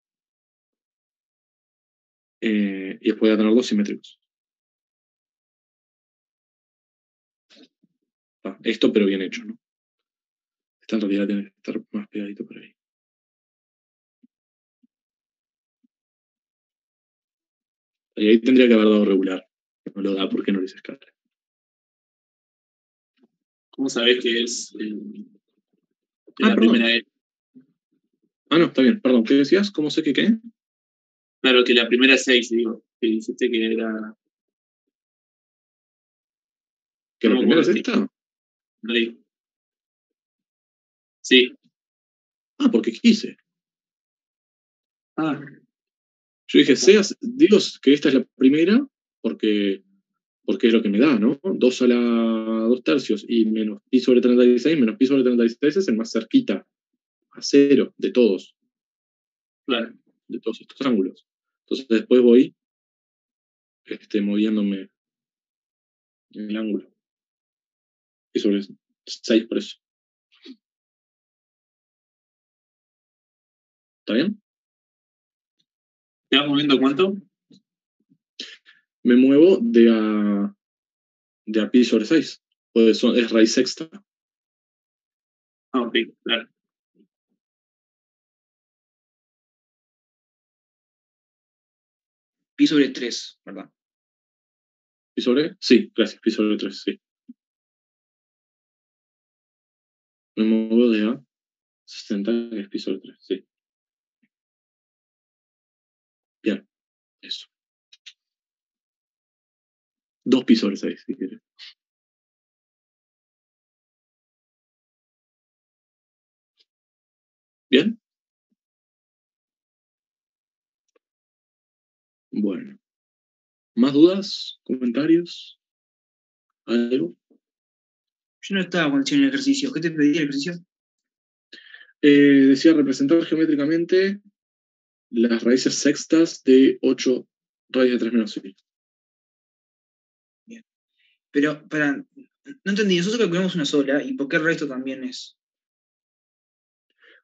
y después voy a tener dos simétricos. Esto pero bien hecho, ¿no? Esta en realidad tiene que estar más pegadito por ahí. Y ahí tendría que haber dado regular. No lo da porque no le hice escala. ¿Cómo sabés que es la perdón. primera vez? No, está bien, perdón. ¿Qué decías? ¿Cómo sé que qué? Claro, que la primera 6, digo. Que dijiste que era. ¿Que No la me primera acuerdo es esta? Sí. Porque quise. Ah, Yo dije, Dios, que esta es la primera, porque es lo que me da, ¿no? 2 a la 2 tercios y menos pi sobre 36, menos pi sobre 36 es el más cerquita a 0 de todos. claro. De todos estos ángulos. Entonces después voy moviéndome en el ángulo. Y sobre 6 por eso. ¿Está bien? ¿Te vas moviendo cuánto? Me muevo de a pi sobre 6. Pues es raíz sexta. Ok, claro. Pi sobre 3, ¿verdad? ¿Pi sobre? Sí, gracias, pi sobre 3, sí. Me muevo de a 60, que es pi sobre 3, sí. Bien, eso. 2 pi sobre 6, si quieres. ¿Bien? Bueno. ¿Más dudas? ¿Comentarios? ¿Algo? Yo no estaba cuando hicieron el ejercicio. ¿Qué te pedí el ejercicio? Decía representar geométricamente las raíces sextas de 8 raíz de 3 menos 6. Bien. Pero, no entendí, nosotros calculamos una sola, ¿y por qué el resto también es?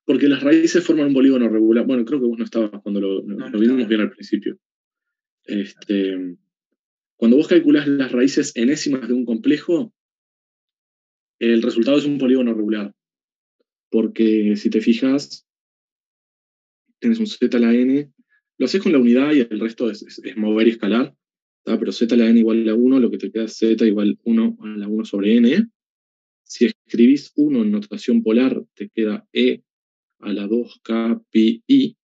Porque las raíces forman un polígono regular. Bueno, creo que vos no estabas cuando lo vimos bien al principio. Cuando vos calculás las raíces enésimas de un complejo, el resultado es un polígono regular. Porque si te fijas, tienes un z a la n, lo haces con la unidad y el resto es mover y escalar, ¿tá? Pero z a la n igual a 1, lo que te queda es z igual 1 a la 1 sobre n. Si escribís 1 en notación polar, te queda e a la 2k pi i.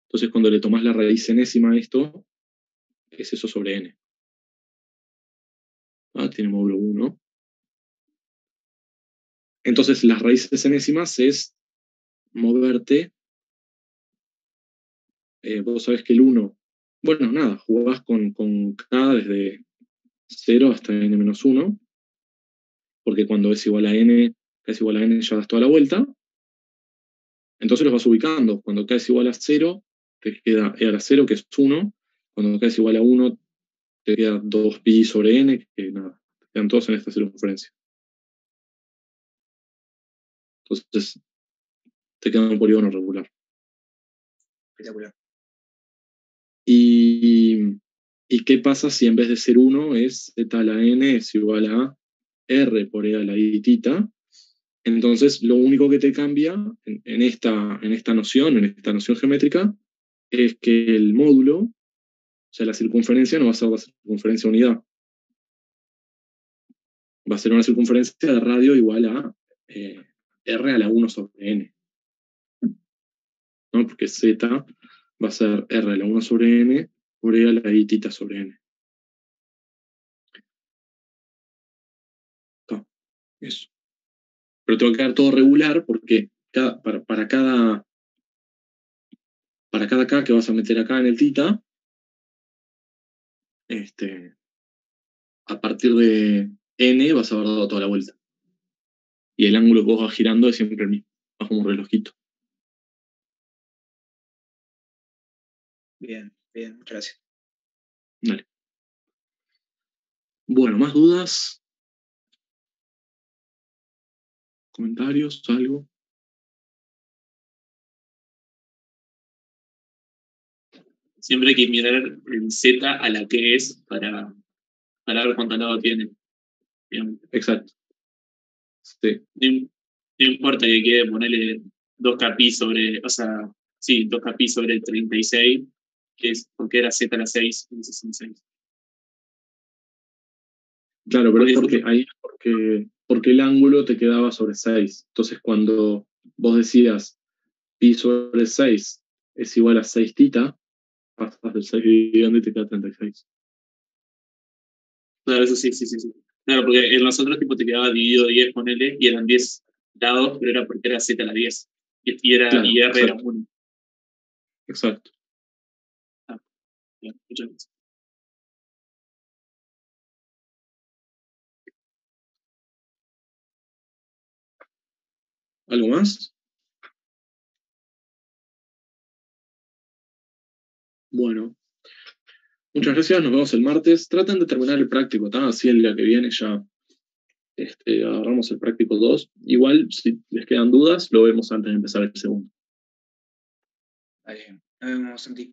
Entonces cuando le tomás la raíz enésima a esto, es eso sobre n. Tiene módulo 1. Entonces las raíces enésimas es moverte. Vos sabés que el 1, bueno, nada, jugás con k desde 0 hasta n-1, porque cuando es igual a n, k es igual a n, ya das toda la vuelta. Entonces los vas ubicando. Cuando k es igual a 0, te queda e a la 0, que es 1. Cuando k es igual a 1, te queda 2pi sobre n, que nada, te quedan todos en esta circunferencia. Entonces, te queda un polígono regular. Espectacular. ¿Y qué pasa si en vez de ser 1 es z a la n es igual a r por e a la i tita? Entonces, lo único que te cambia en esta noción geométrica, es que el módulo, o sea, la circunferencia no va a ser la circunferencia unidad. Va a ser una circunferencia de radio igual a r a la 1 sobre n. ¿No? Porque z va a ser r a la 1 sobre n por e a la i tita sobre n. Eso. Pero te va a quedar todo regular porque para cada k que vas a meter acá en el tita, a partir de n vas a haber dado toda la vuelta. Y el ángulo que vos vas girando es siempre el mismo. Va como un relojito. Bien, muchas gracias. Dale. Bueno, ¿más dudas? ¿Comentarios? ¿Algo? Siempre hay que mirar el z a la que es para ver cuánto lado tiene. Digamos. Exacto. Sí. No importa que quede ponerle 2k pi sobre, o sea, sí, 2k pi sobre 36, que es porque era z a la 6 en 66. Claro, pero es porque el ángulo te quedaba sobre 6. Entonces, cuando vos decías pi sobre 6 es igual a 6 tita, pasas del 6 dividiendo y te queda 36. Claro, eso sí. Claro, porque en los otros tipos te quedaba dividido 10, ponele, y eran 10 lados, pero era porque era z a la 10. Y R Claro, era 1. Exacto. Bien, muchas gracias. ¿Algo más? Bueno. Muchas gracias, nos vemos el martes. Traten de terminar el práctico, ¿tá? Así el día que viene ya agarramos el práctico 2. Igual, si les quedan dudas, lo vemos antes de empezar el segundo. Vale, nos vemos, Santi.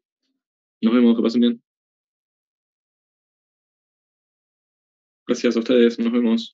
Nos vemos, que pasen bien. Gracias a ustedes, nos vemos.